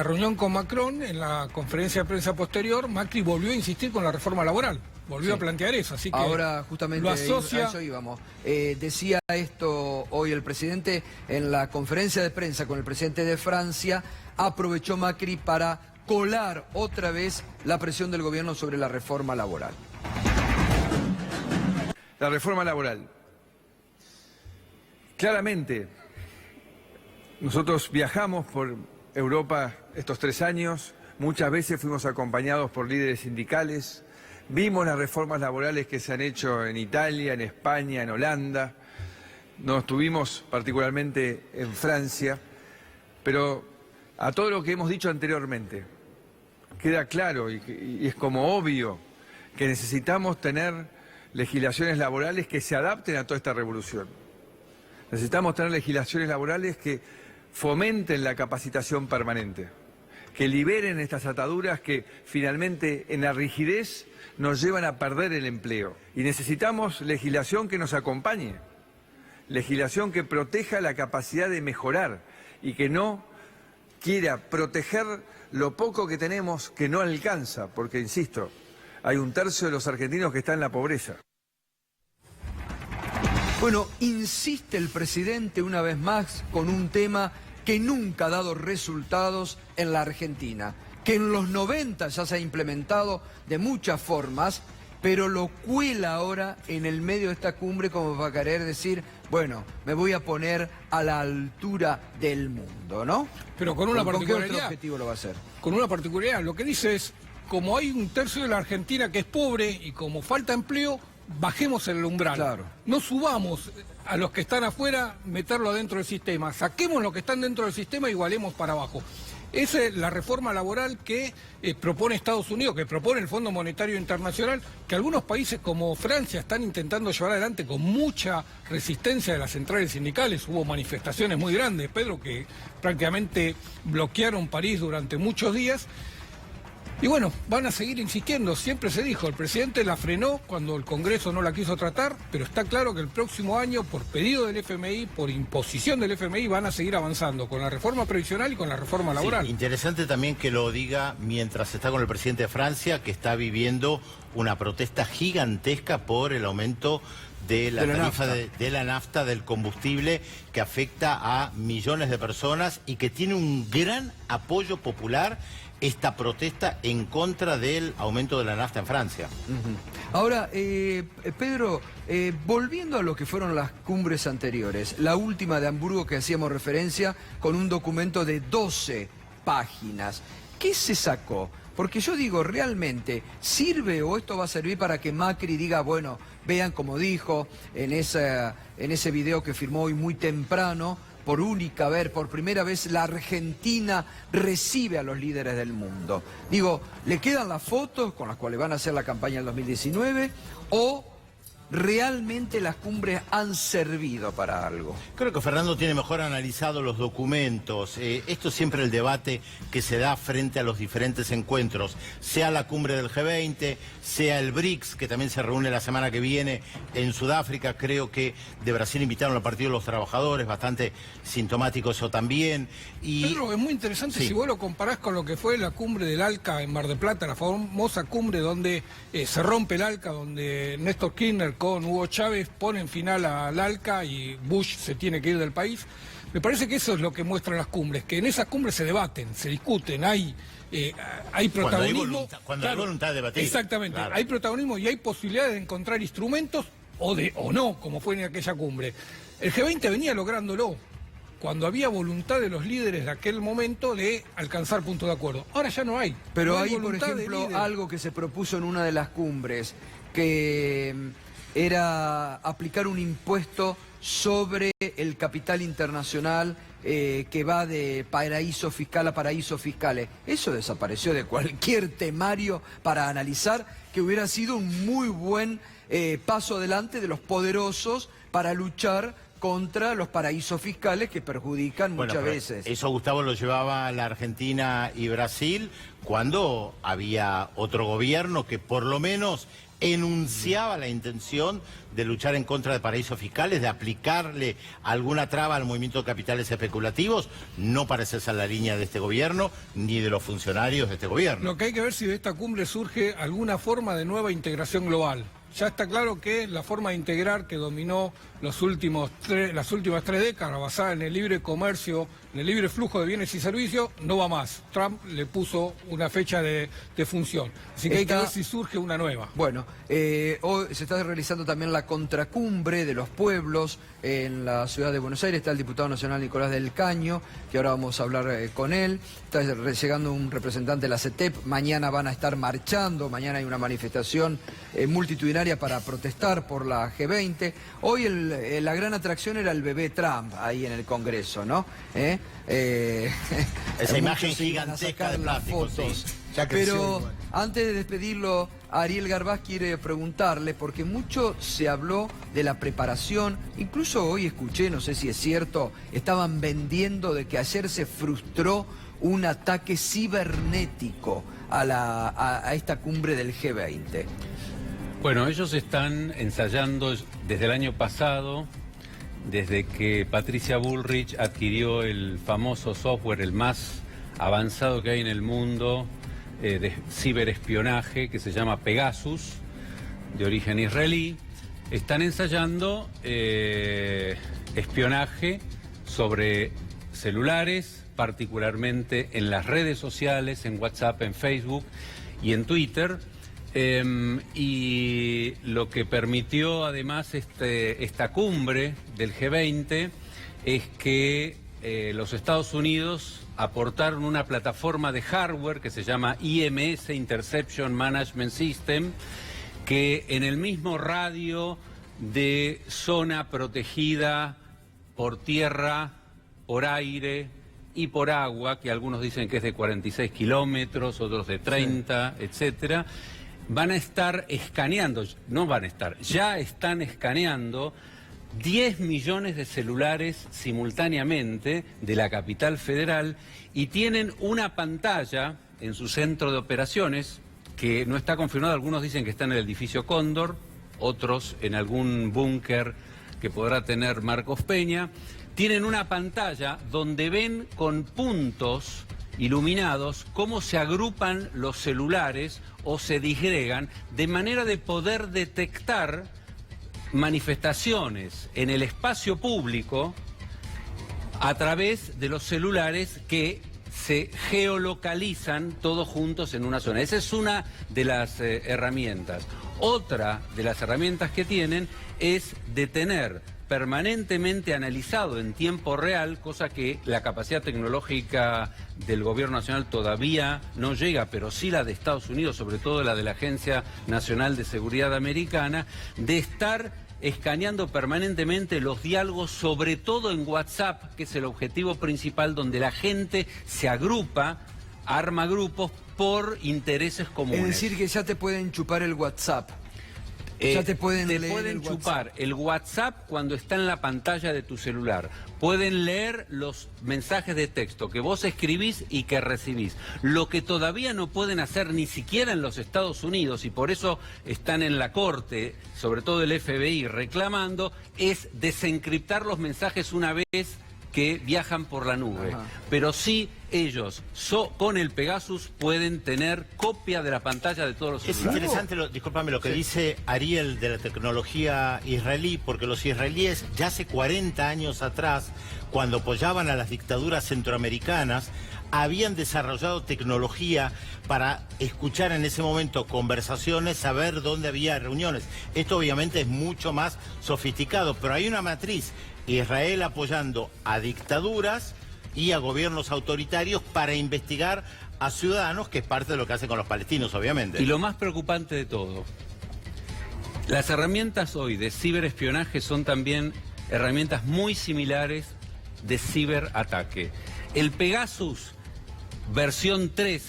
reunión con Macron, en la conferencia de prensa posterior, Macri volvió a insistir con la reforma laboral, volvió a plantear eso, así que ahora justamente lo asocia... a eso íbamos. Decía esto hoy el presidente en la conferencia de prensa con el presidente de Francia, aprovechó Macri para colar otra vez la presión del gobierno sobre la reforma laboral. La reforma laboral. Claramente, nosotros viajamos por Europa estos 3 años, muchas veces fuimos acompañados por líderes sindicales, vimos las reformas laborales que se han hecho en Italia, en España, en Holanda, nos estuvimos particularmente en Francia, pero a todo lo que hemos dicho anteriormente, queda claro y es como obvio que necesitamos tener legislaciones laborales que se adapten a toda esta revolución. Necesitamos tener legislaciones laborales que fomenten la capacitación permanente, que liberen estas ataduras que finalmente en la rigidez nos llevan a perder el empleo. Y necesitamos legislación que nos acompañe, legislación que proteja la capacidad de mejorar y que no quiera proteger lo poco que tenemos que no alcanza, porque, insisto, hay 1/3 de los argentinos que están en la pobreza. Bueno, insiste el presidente una vez más con un tema que nunca ha dado resultados en la Argentina, que en los 90 ya se ha implementado de muchas formas, pero lo cuela ahora en el medio de esta cumbre como para querer decir, bueno, me voy a poner a la altura del mundo, ¿no? Pero con una particularidad. ¿Con qué otro objetivo lo va a hacer? Con una particularidad, lo que dice es, como hay 1/3 de la Argentina que es pobre y como falta empleo, bajemos el umbral. Claro. No subamos a los que están afuera, meterlo adentro del sistema. Saquemos los que están dentro del sistema y igualemos para abajo. Esa es la reforma laboral que propone Estados Unidos, que propone el Fondo Monetario Internacional, que algunos países como Francia están intentando llevar adelante con mucha resistencia de las centrales sindicales. Hubo manifestaciones muy grandes, Pedro, que prácticamente bloquearon París durante muchos días. Y bueno, van a seguir insistiendo, siempre se dijo, el presidente la frenó cuando el Congreso no la quiso tratar, pero está claro que el próximo año, por pedido del FMI, por imposición del FMI, van a seguir avanzando con la reforma previsional y con la reforma laboral. Sí, interesante también que lo diga mientras está con el presidente de Francia, que está viviendo una protesta gigantesca por el aumento de la tarifa de la nafta, del combustible, que afecta a millones de personas y que tiene un gran apoyo popular esta protesta en contra del aumento de la nafta en Francia. Ahora, Pedro, volviendo a lo que fueron las cumbres anteriores, la última de Hamburgo que hacíamos referencia con un documento de 12 páginas, ¿qué se sacó? Porque yo digo, ¿realmente sirve o esto va a servir para que Macri diga, bueno, vean como dijo en ese video que firmó hoy muy temprano, por primera vez la Argentina recibe a los líderes del mundo? Digo, ¿le quedan las fotos con las cuales van a hacer la campaña del 2019 o realmente las cumbres han servido para algo? Creo que Fernando tiene mejor analizado los documentos. Esto es siempre el debate que se da frente a los diferentes encuentros, sea la cumbre del G20, sea el BRICS, que también se reúne la semana que viene en Sudáfrica. Creo que de Brasil invitaron al Partido de los Trabajadores, bastante sintomático eso también. Y Pedro, es muy interesante si vos lo comparás con lo que fue la cumbre del ALCA en Mar del Plata, la famosa cumbre donde se rompe el ALCA, donde Néstor Kirchner con Hugo Chávez ponen final al ALCA y Bush se tiene que ir del país. Me parece que eso es lo que muestran las cumbres, que en esas cumbres se debaten, se discuten, hay protagonismo. Cuando hay voluntad de debatir. Exactamente, claro. Hay protagonismo y hay posibilidades de encontrar instrumentos o no, como fue en aquella cumbre. El G20 venía lográndolo cuando había voluntad de los líderes de aquel momento de alcanzar puntos de acuerdo. Ahora ya no hay. Pero no hay, por ejemplo, algo que se propuso en una de las cumbres, que era aplicar un impuesto sobre el capital internacional que va de paraíso fiscal a paraíso fiscales. Eso desapareció de cualquier temario para analizar, que hubiera sido un muy buen paso adelante de los poderosos para luchar contra los paraísos fiscales que perjudican muchas veces. Eso, Gustavo, lo llevaba la Argentina y Brasil cuando había otro gobierno que por lo menos enunciaba la intención de luchar en contra de paraísos fiscales, de aplicarle alguna traba al movimiento de capitales especulativos. No parece ser la línea de este gobierno ni de los funcionarios de este gobierno. Lo que hay que ver si de esta cumbre surge alguna forma de nueva integración global. Ya está claro que la forma de integrar que dominó las últimas 3 décadas, basada en el libre comercio, en el libre flujo de bienes y servicios, no va más. Trump le puso una fecha de función. Así que hay que ver si surge una nueva. Bueno, hoy se está realizando también la contracumbre de los pueblos en la ciudad de Buenos Aires. Está el diputado nacional Nicolás del Caño, que ahora vamos a hablar con él. Está llegando un representante de la CETEP. Mañana van a estar marchando. Mañana hay una manifestación multitudinaria para protestar por la G20. Hoy la gran atracción era el bebé Trump ahí en el Congreso, ¿no? Esa imagen gigantesca de plásticos, sí. Pero antes de despedirlo, Ariel Garbaz quiere preguntarle, porque mucho se habló de la preparación, incluso hoy escuché, no sé si es cierto, estaban vendiendo de que ayer se frustró un ataque cibernético a esta cumbre del G20. Bueno, ellos están ensayando desde el año pasado, desde que Patricia Bullrich adquirió el famoso software, el más avanzado que hay en el mundo, de ciberespionaje, que se llama Pegasus, de origen israelí. Están ensayando espionaje sobre celulares, particularmente en las redes sociales, en WhatsApp, en Facebook y en Twitter. Y lo que permitió además esta cumbre del G20 es que los Estados Unidos aportaron una plataforma de hardware que se llama IMS, Interception Management System, que en el mismo radio de zona protegida por tierra, por aire y por agua, que algunos dicen que es de 46 kilómetros, otros de 30, etcétera, van a estar escaneando, ya están escaneando 10 millones de celulares simultáneamente de la capital federal y tienen una pantalla en su centro de operaciones, que no está confirmado, algunos dicen que está en el edificio Cóndor, otros en algún búnker que podrá tener Marcos Peña, tienen una pantalla donde ven con puntos iluminados cómo se agrupan los celulares o se disgregan, de manera de poder detectar manifestaciones en el espacio público a través de los celulares que se geolocalizan todos juntos en una zona. Esa es una de las herramientas. Otra de las herramientas que tienen es de tener permanentemente analizado en tiempo real, cosa que la capacidad tecnológica del Gobierno Nacional todavía no llega, pero sí la de Estados Unidos, sobre todo la de la Agencia Nacional de Seguridad Americana, de estar escaneando permanentemente los diálogos, sobre todo en WhatsApp, que es el objetivo principal, donde la gente se agrupa, arma grupos por intereses comunes. Es decir, que ya te pueden chupar el WhatsApp. Ya te pueden chupar el WhatsApp cuando está en la pantalla de tu celular. Pueden leer los mensajes de texto que vos escribís y que recibís. Lo que todavía no pueden hacer ni siquiera en los Estados Unidos, y por eso están en la corte, sobre todo el FBI, reclamando, es desencriptar los mensajes una vez que viajan por la nube. Ajá. Pero sí, ellos con el Pegasus pueden tener copia de la pantalla de todos los celulares. Es interesante, discúlpame, lo que dice Ariel de la tecnología israelí, porque los israelíes ya hace 40 años atrás, cuando apoyaban a las dictaduras centroamericanas, habían desarrollado tecnología para escuchar en ese momento conversaciones, saber dónde había reuniones. Esto obviamente es mucho más sofisticado, pero hay una matriz: Israel apoyando a dictaduras y a gobiernos autoritarios para investigar a ciudadanos, que es parte de lo que hace con los palestinos, obviamente. Y lo más preocupante de todo, las herramientas hoy de ciberespionaje son también herramientas muy similares de ciberataque. El Pegasus versión 3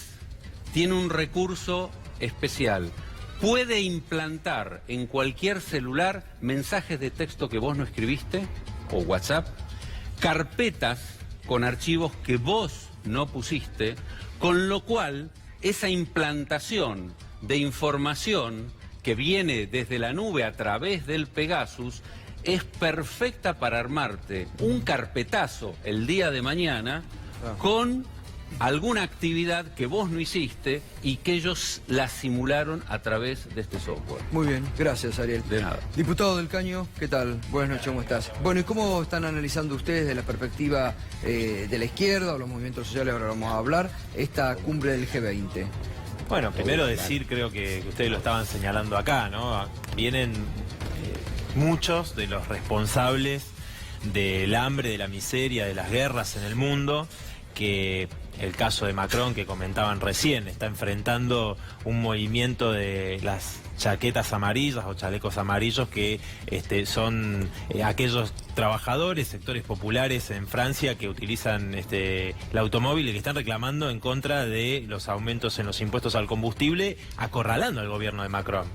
tiene un recurso especial. Puede implantar en cualquier celular mensajes de texto que vos no escribiste, o WhatsApp, carpetas con archivos que vos no pusiste, con lo cual esa implantación de información que viene desde la nube a través del Pegasus es perfecta para armarte un carpetazo el día de mañana con alguna actividad que vos no hiciste y que ellos la simularon a través de este software. Muy bien, gracias, Ariel. De nada. Diputado del Caño, ¿qué tal? Buenas noches, ¿cómo estás? Bueno, ¿y cómo están analizando ustedes desde la perspectiva de la izquierda o los movimientos sociales, ahora vamos a hablar, esta cumbre del G20? Bueno, primero decir, creo que ustedes lo estaban señalando acá, ¿no? Vienen muchos de los responsables del hambre, de la miseria, de las guerras en el mundo, que el caso de Macron que comentaban recién, está enfrentando un movimiento de las chaquetas amarillas o chalecos amarillos que son aquellos trabajadores, sectores populares en Francia que utilizan el automóvil y que están reclamando en contra de los aumentos en los impuestos al combustible, acorralando al gobierno de Macron.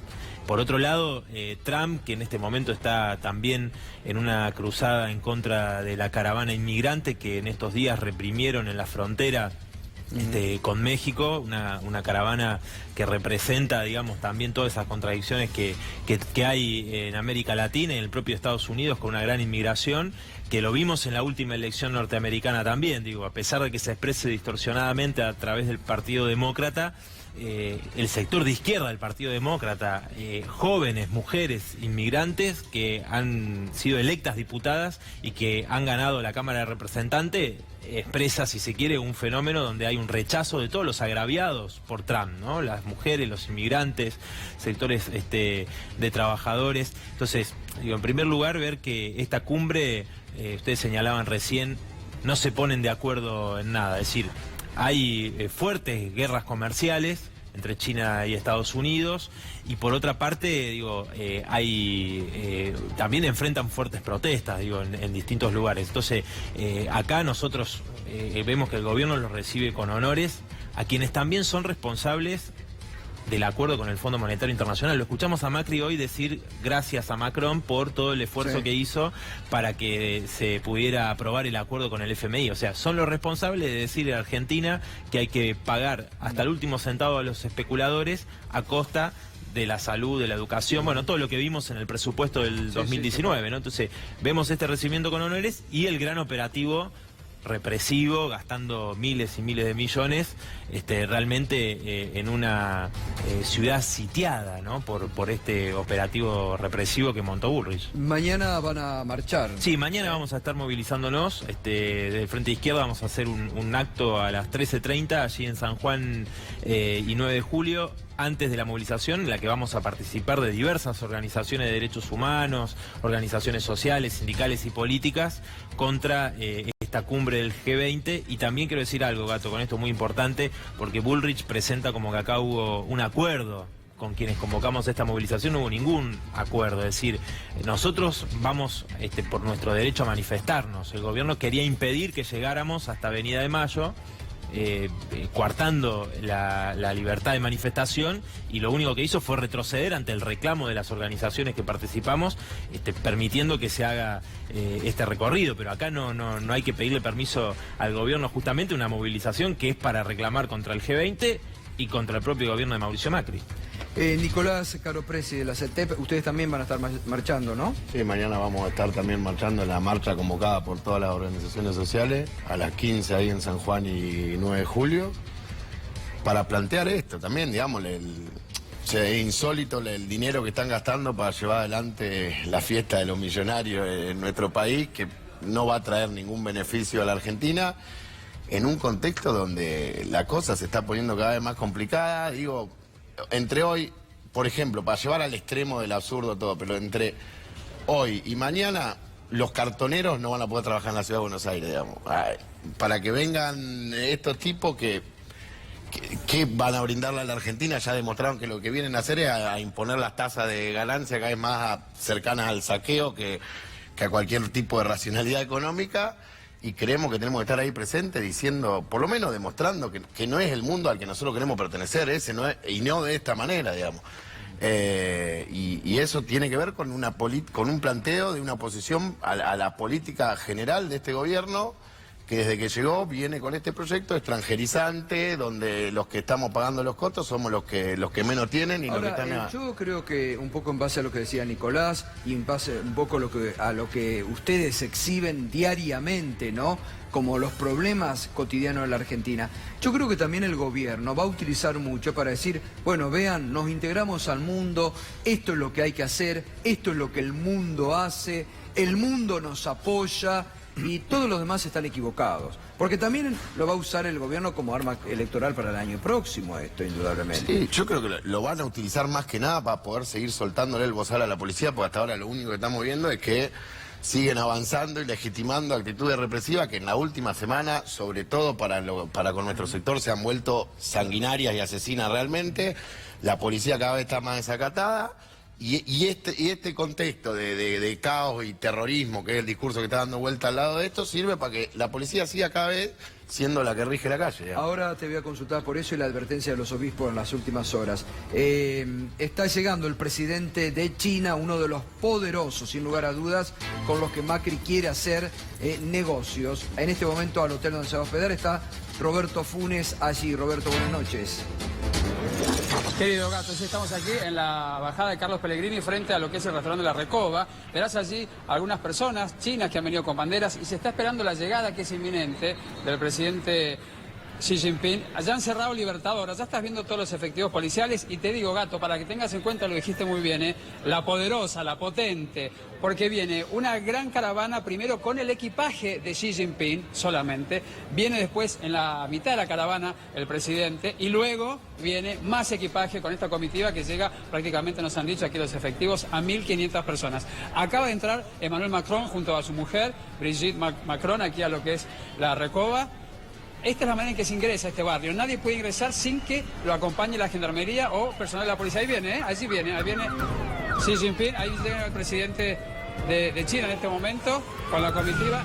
Por otro lado, Trump, que en este momento está también en una cruzada en contra de la caravana inmigrante que en estos días reprimieron en la frontera con México, una caravana que representa, digamos, también todas esas contradicciones que hay en América Latina y en el propio Estados Unidos, con una gran inmigración, que lo vimos en la última elección norteamericana también, digo, a pesar de que se exprese distorsionadamente a través del Partido Demócrata, el sector de izquierda del Partido Demócrata, jóvenes, mujeres, inmigrantes que han sido electas diputadas y que han ganado la Cámara de Representantes, expresa, si se quiere, un fenómeno donde hay un rechazo de todos los agraviados por Trump, ¿no? Las mujeres, los inmigrantes, sectores de trabajadores. Entonces, digo, en primer lugar, ver que esta cumbre, ustedes señalaban recién, no se ponen de acuerdo en nada, es decir, hay fuertes guerras comerciales entre China y Estados Unidos, y por otra parte, digo, también enfrentan fuertes protestas, digo, en distintos lugares. Entonces, acá nosotros vemos que el gobierno los recibe con honores a quienes también son responsables del acuerdo con el Fondo Monetario Internacional. Lo escuchamos a Macri hoy decir gracias a Macron por todo el esfuerzo que hizo para que se pudiera aprobar el acuerdo con el FMI. O sea, son los responsables de decirle a Argentina que hay que pagar hasta el último centavo a los especuladores a costa de la salud, de la educación, bueno, todo lo que vimos en el presupuesto del 2019, ¿no? Entonces, vemos este recibimiento con honores y el gran operativo represivo, gastando miles y miles de millones, realmente en una ciudad sitiada, ¿no? Por este operativo represivo que montó Bullrich. Mañana van a marchar. Sí, mañana vamos a estar movilizándonos, desde el Frente Izquierda vamos a hacer un acto a las 13:30 allí en San Juan y 9 de julio, antes de la movilización, en la que vamos a participar de diversas organizaciones de derechos humanos, organizaciones sociales, sindicales y políticas, contra esta cumbre del G20. Y también quiero decir algo, Gato, con esto es muy importante, porque Bullrich presenta como que acá hubo un acuerdo con quienes convocamos esta movilización. No hubo ningún acuerdo, es decir, nosotros vamos por nuestro derecho a manifestarnos. El gobierno quería impedir que llegáramos hasta Avenida de Mayo, coartando la libertad de manifestación, y lo único que hizo fue retroceder ante el reclamo de las organizaciones que participamos, permitiendo que se haga este recorrido. Pero acá no hay que pedirle permiso al gobierno, justamente una movilización que es para reclamar contra el G20 y contra el propio gobierno de Mauricio Macri. Nicolás Caropresi de la CETEP, ustedes también van a estar marchando, ¿no? Sí, mañana vamos a estar también marchando en la marcha convocada por todas las organizaciones sociales a las 15 ahí en San Juan y 9 de julio, para plantear esto también, digamos, es insólito el dinero que están gastando para llevar adelante la fiesta de los millonarios en nuestro país, que no va a traer ningún beneficio a la Argentina, en un contexto donde la cosa se está poniendo cada vez más complicada. Digo, entre hoy, por ejemplo, para llevar al extremo del absurdo todo, pero entre hoy y mañana, los cartoneros no van a poder trabajar en la Ciudad de Buenos Aires, digamos. Para que vengan estos tipos que van a brindarle a la Argentina, ya demostraron que lo que vienen a hacer es a imponer las tasas de ganancia cada vez más cercanas al saqueo que a cualquier tipo de racionalidad económica. Y creemos que tenemos que estar ahí presentes diciendo, por lo menos demostrando que no es el mundo al que nosotros queremos pertenecer, y no de esta manera, digamos. Y eso tiene que ver con un planteo de una oposición a la política general de este gobierno, que desde que llegó viene con este proyecto extranjerizante, donde los que estamos pagando los costos somos los que menos tienen y ahora, los que están... yo creo que un poco en base a lo que decía Nicolás y en base un poco a lo que ustedes exhiben diariamente, ¿no? Como los problemas cotidianos de la Argentina. Yo creo que también el gobierno va a utilizar mucho para decir, bueno, vean, nos integramos al mundo, esto es lo que hay que hacer, esto es lo que el mundo hace, el mundo nos apoya, y todos los demás están equivocados. Porque también lo va a usar el gobierno como arma electoral para el año próximo, esto, indudablemente. Sí, yo creo que lo van a utilizar más que nada para poder seguir soltándole el bozal a la policía, porque hasta ahora lo único que estamos viendo es que siguen avanzando y legitimando actitudes represivas que en la última semana, sobre todo para con nuestro sector, se han vuelto sanguinarias y asesinas realmente. La policía cada vez está más desacatada. Y este contexto de caos y terrorismo, que es el discurso que está dando vuelta al lado de esto, sirve para que la policía siga cada vez siendo la que rige la calle, digamos. Ahora te voy a consultar por eso y la advertencia de los obispos en las últimas horas. Está llegando el presidente de China, uno de los poderosos, sin lugar a dudas, con los que Macri quiere hacer negocios. En este momento al hotel donde se va a hospedar está Roberto Funes allí. Roberto, buenas noches. Querido Gato, sí, estamos aquí en la bajada de Carlos Pellegrini frente a lo que es el restaurante La Recoba. Verás allí algunas personas chinas que han venido con banderas y se está esperando la llegada, que es inminente, del presidente Xi Jinping. Allá han cerrado Libertador, ya estás viendo todos los efectivos policiales y te digo, Gato, para que tengas en cuenta, lo dijiste muy bien, la poderosa, la potente, porque viene una gran caravana primero con el equipaje de Xi Jinping solamente, viene después en la mitad de la caravana el presidente y luego viene más equipaje con esta comitiva que llega prácticamente, nos han dicho aquí los efectivos, a 1.500 personas. Acaba de entrar Emmanuel Macron junto a su mujer, Brigitte Macron, aquí a lo que es La Recoba. Esta es la manera en que se ingresa a este barrio. Nadie puede ingresar sin que lo acompañe la gendarmería o personal de la policía. Ahí viene, allí viene, ahí viene Xi Jinping, ahí llega el presidente de China en este momento con la comitiva.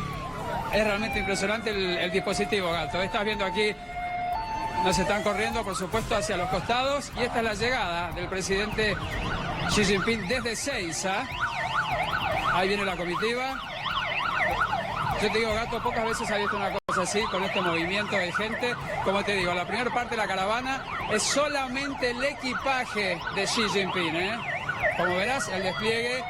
Es realmente impresionante el dispositivo, Gato. Estás viendo aquí nos están corriendo, por supuesto, hacia los costados. Y esta es la llegada del presidente Xi Jinping desde Seiza. Ahí viene la comitiva. Yo te digo, Gato, pocas veces he visto una cosa así, con este movimiento de gente. Como te digo, la primera parte de la caravana es solamente el equipaje de Xi Jinping, ¿eh? Como verás, el despliegue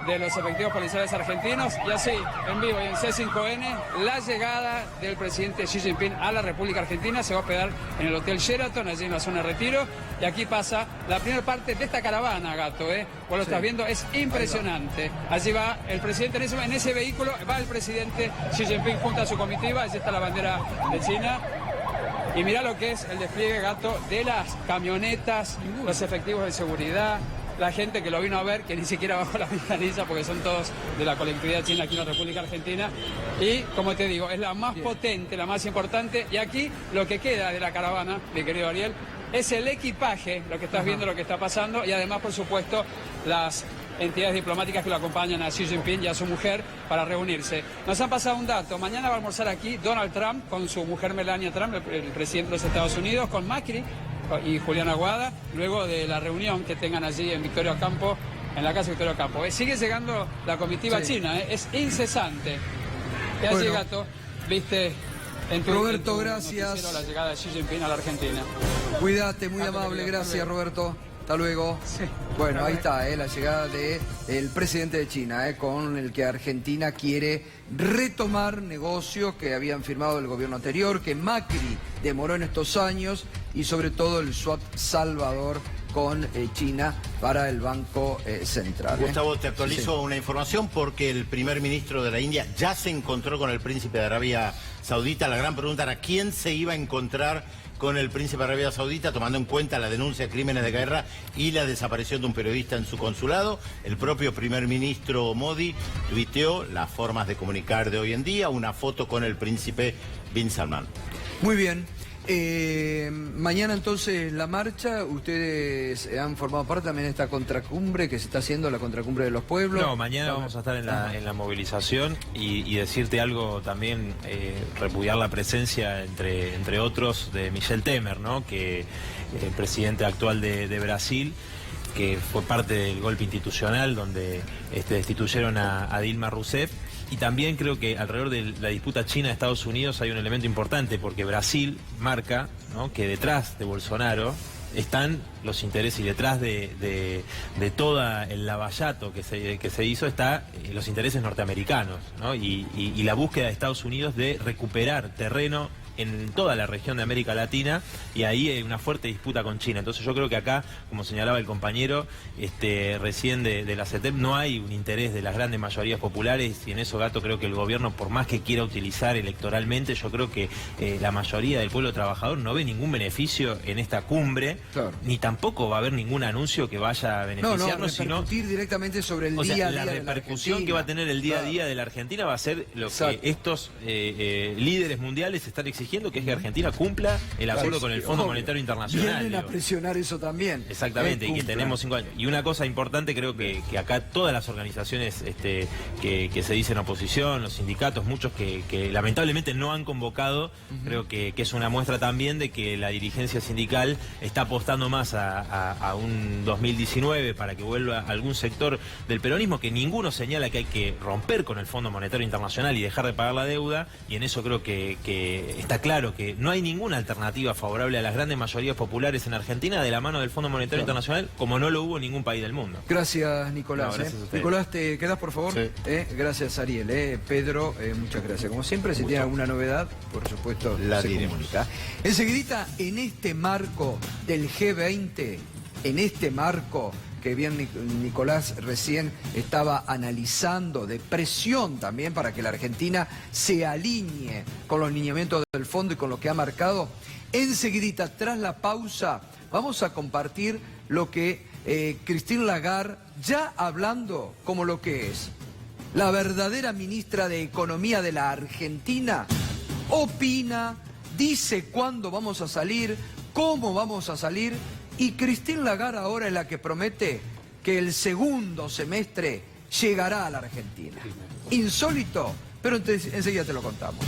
de los efectivos policiales argentinos. Y así, en vivo y en C5N, la llegada del presidente Xi Jinping a la República Argentina. Se va a hospedar en el Hotel Sheraton, allí en la zona de retiro. Y aquí pasa la primera parte de esta caravana, Gato, ¿eh? Vos lo estás viendo, es impresionante. Allí va el presidente, en ese vehículo va el presidente Xi Jinping junto a su comitiva. Allí está la bandera de China. Y mirá lo que es el despliegue, Gato, de las camionetas, los efectivos de seguridad, la gente que lo vino a ver, que ni siquiera bajó la ventanilla porque son todos de la colectividad china aquí en la República Argentina. Y, como te digo, es la más potente, la más importante. Y aquí lo que queda de la caravana, mi querido Ariel, es el equipaje, lo que estás viendo, lo que está pasando. Y además, por supuesto, las entidades diplomáticas que lo acompañan a Xi Jinping y a su mujer para reunirse. Nos han pasado un dato. Mañana va a almorzar aquí Donald Trump con su mujer Melania Trump, el presidente de los Estados Unidos, con Macri y Julián Aguada, luego de la reunión que tengan allí en Victoria Ocampo, en la casa de Victoria Ocampo. Sigue llegando la comitiva china, es incesante. Y así, Gato, viste en tu Roberto, gracias. La llegada de Xi Jinping a la Argentina. Cuídate, muy amable, gracias Roberto. Hasta luego. Sí. Bueno, ahí está, la llegada del presidente de China, con el que Argentina quiere retomar negocios que habían firmado el gobierno anterior, que Macri demoró en estos años, y sobre todo el swap Salvador con China para el Banco Central. Gustavo, te actualizo una información porque el primer ministro de la India ya se encontró con el príncipe de Arabia Saudita. La gran pregunta era quién se iba a encontrar con el príncipe de Arabia Saudita, tomando en cuenta la denuncia de crímenes de guerra y la desaparición de un periodista en su consulado. El propio primer ministro Modi tuiteó las formas de comunicar de hoy en día, una foto con el príncipe bin Salman. Muy bien. Mañana entonces la marcha, ustedes han formado parte también de esta contracumbre que se está haciendo, la contracumbre de los pueblos. No, mañana vamos a estar en la movilización y decirte algo también, repudiar la presencia, entre otros, de Michel Temer, ¿no? Que el presidente actual de Brasil, que fue parte del golpe institucional donde destituyeron a Dilma Rousseff. Y también creo que alrededor de la disputa China-Estados Unidos hay un elemento importante, porque Brasil marca, ¿no?, que detrás de Bolsonaro están los intereses, y detrás de todo el lavallato que se hizo está los intereses norteamericanos, ¿no? Y la búsqueda de Estados Unidos de recuperar terreno en toda la región de América Latina, y ahí hay una fuerte disputa con China. Entonces yo creo que acá, como señalaba el compañero recién de la CETEP, no hay un interés de las grandes mayorías populares, y en eso, Gato, creo que el gobierno, por más que quiera utilizar electoralmente, yo creo que la mayoría del pueblo trabajador no ve ningún beneficio en esta cumbre, claro, ni tampoco va a haber ningún anuncio que vaya a beneficiarnos, sino directamente sobre el día a día. La repercusión que va a tener el día a día de la Argentina va a ser lo que estos líderes mundiales están exigiendo, que es que Argentina cumpla el acuerdo con el Fondo Monetario Internacional. Vienen a presionar eso también. Exactamente, y que tenemos 5 años. Y una cosa importante, creo que acá todas las organizaciones que se dicen oposición, los sindicatos, muchos que lamentablemente no han convocado, creo que es una muestra también de que la dirigencia sindical está apostando más a un 2019 para que vuelva algún sector del peronismo, que ninguno señala que hay que romper con el Fondo Monetario Internacional y dejar de pagar la deuda, y en eso creo que está claro que no hay ninguna alternativa favorable a las grandes mayorías populares en Argentina de la mano del Fondo Monetario Internacional, como no lo hubo en ningún país del mundo. Nicolás. Gracias, Nicolás, ¿te quedás, por favor? Sí. Gracias, Ariel. Pedro, muchas gracias. Como siempre, si tiene alguna novedad, por supuesto, la se diremos. comunica. Enseguidita, en este marco del G20, en este marco que bien Nicolás recién estaba analizando, de presión también para que la Argentina se alinee con los lineamientos del fondo y con lo que ha marcado. Enseguidita, tras la pausa, vamos a compartir lo que Christine Lagarde, ya hablando como lo que es la verdadera ministra de Economía de la Argentina, opina, dice cuándo vamos a salir, cómo vamos a salir. Y Christine Lagarde ahora es la que promete que el segundo semestre llegará a la Argentina. Insólito, pero enseguida te lo contamos.